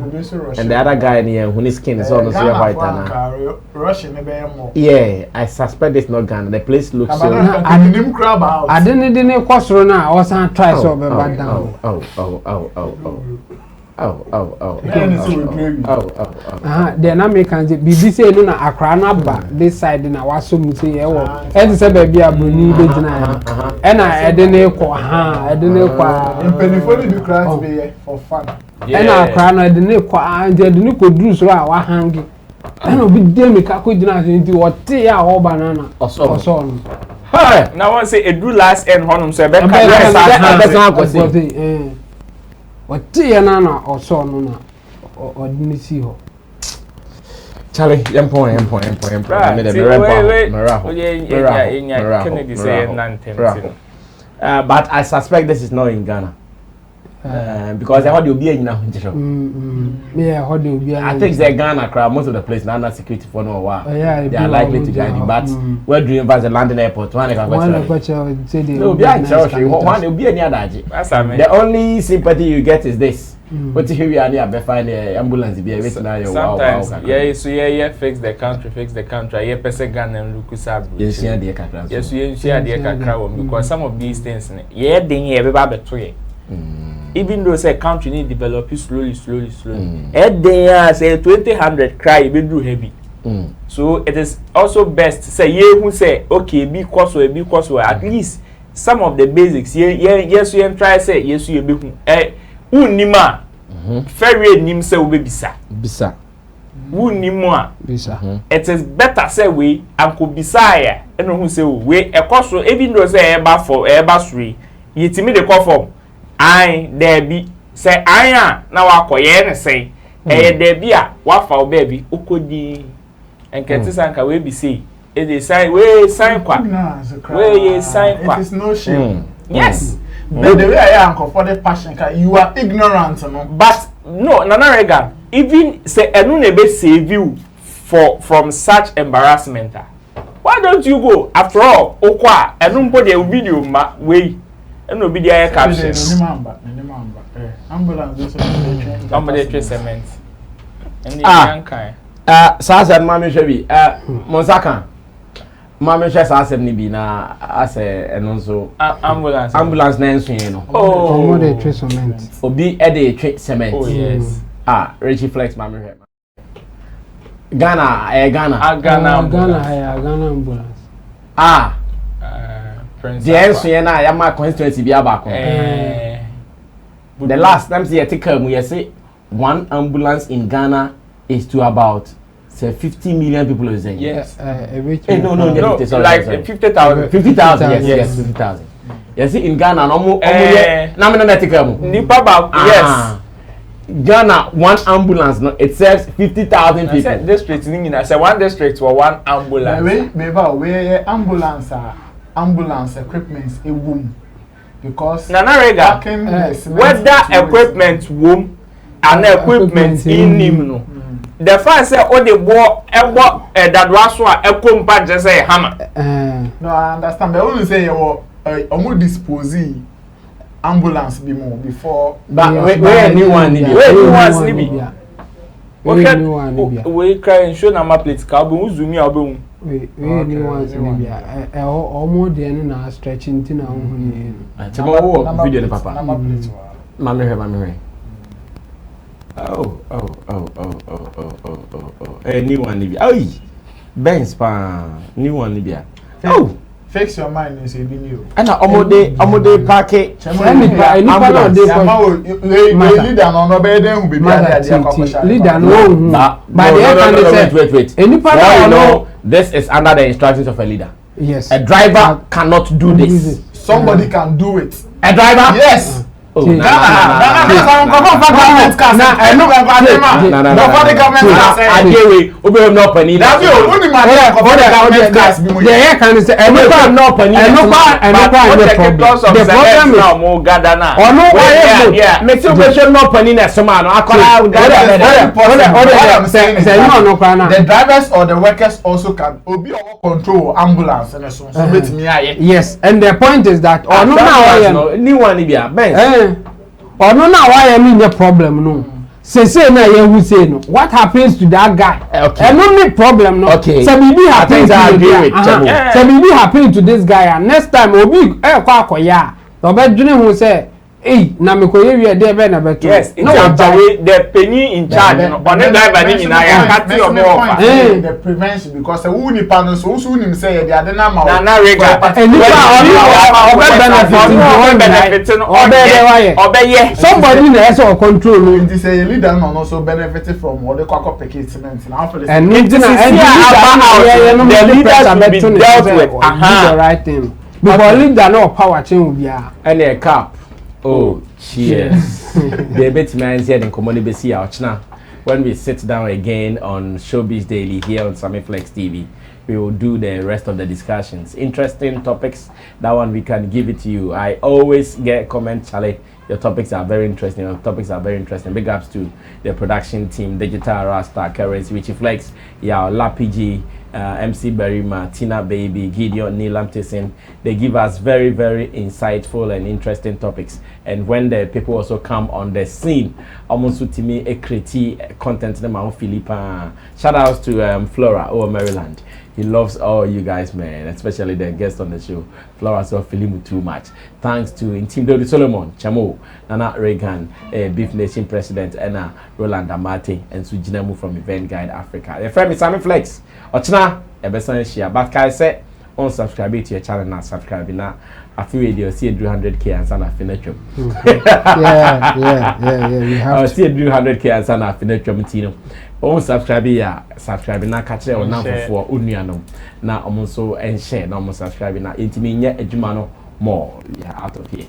And the other guy in here, whose skin is almost white. Yeah, I suspect it's not Ghana. The place looks so. I didn't cross Rona or some try so back down. The Americans, BBC no na Accra na ba this side na waso mu say e wo. E say baby abuni be gina. E na e de ne kwa Penifo ni class be for fun. E na Accra na e de ne kwa and e de ne ko duru so a wa hangi. E na obi de me ka ko gina so nti wo te ya ho banana. Oso no. Hey, now one say e do last end honum so be ka what tea na or so no or didn't see her. Charlie, point. But I suspect this is not in Ghana. Because how do you be in now? Yeah, how do you be? I think they Ghana crowd most of the place now security for no while. They are likely to guide you. But we're doing the London airport. One the only sympathy you get is this. What you hear near find the ambulance be a sometimes fix the country. Yeah, person Ghana and Lukusa. Yes, you share the crowd because some of these things even though say country need develop slowly. At the say 2000 cry be do heavy. So it is also best say who say okay because at least some of the basics yes you try say yes you be unima very nim say we bisa unima bisa it is better say we anko bisa ya and who say we e koso even though say eba for eba suri yitimi de call form I there be say aya na wakoye ne say there be a wafa baby ukodi enketi sanka we be say e dey sign we sign kwa we sign kwa it is no shame yes but the way I am for the passion you are ignorant no but no nana rega even say enu na be save you from such embarrassment why don't you go after all okwa enu mpo the video ma we no be there caption ambulance somebody trace cement and the kind sasa mama shebi monsaka mama she sasa ni bi na ase eno so ambulance na enso yen no somebody trace cement obi e dey trace cement oh yes Richie Flex mama she Ghana ambulance the enso yen na ya ma constituency bi abako the last time see take come you say one ambulance in Ghana is to about say 50 million people is saying yes no like 50,000 yes 50,000 you see in Ghana no mo na me no take come nipa ba yes Ghana, one ambulance, no, it serves 50,000 people. I said district, I said one district or one ambulance. Where ambulance equipment a boom because Rega, whether equipment womb and equipment in him. The first say all the war that was what a compa just say hammer. No, I understand. They only say you almost dispose ambulance be more before. But where anyone need where anyone need be. We can show na map plate ka bo zoom ya bo. We anyone need be. Almost the end na stretching tin na ho ye. Chama video ni papa. Mami he. Oh. New one Libya. Oh, Benz pa. New one Libya. Oh, fix your mind and say be new. And omode packet. Leader no bed who be leader no. By the wait. No, this is under the instructions of a leader. Yes. A driver cannot do this. Somebody can do it. A driver? Yes. Oh, nobody the drivers or the workers also can control ambulance and so yes, and the point is that or no now why I mean the problem no. Say na you who say no. What happens to that guy? Okay. And no problem no. Okay. So be happy to this guy and next time obi akoya. Obedwene hu say na me koye wi de be na beto. Yes, no the penny in charge no. On the driver ni na ya kati obi offer. The prevention because who ni panel so who ni say the ade na ma. Na rega. Somebody na so control no. It is a leader no also benefit from what the kwakọ packagement now for the leaders be dealt with the right thing. Because leader no power change be and a cap. Oh, cheers. The bit man said in Komoni Besi Ochna. When we sit down again on Showbiz Daily here on Sammy Flex TV, we will do the rest of the discussions. Interesting topics. That one we can give it to you. I always get comments, Charlie. Your topics are very interesting. Big ups to the production team, Digital Rasta, Currency, Richie Flex, Lapiji, MC Berima, Tina Baby, Gideon, Neelam Tyson. They give us very, very insightful and interesting topics. And when the people also come on the scene, almost to me a critique content them on Philippa. Shout outs to Flora over Maryland. He loves all you guys, man, especially the guests on the show. Flora saw Philimu too much. Thanks to Intimidori Solomon, Chamo, Nana Reagan, Beef Nation President, Anna Roland Amate, and Sujinamu from Event Guide Africa. The friend is Sammy Flex. Ochna, Ebesan share. But Kai said, unsubscribe to your channel now, subscribe now. I feel you see 300k and sana finetrum. Yeah, we have to see 300k and sana finetrum tino. Subscribe na catch it on now for uniano. Now almost so and share no subscribe na intimi nya ejuma no more. Yeah, out of here.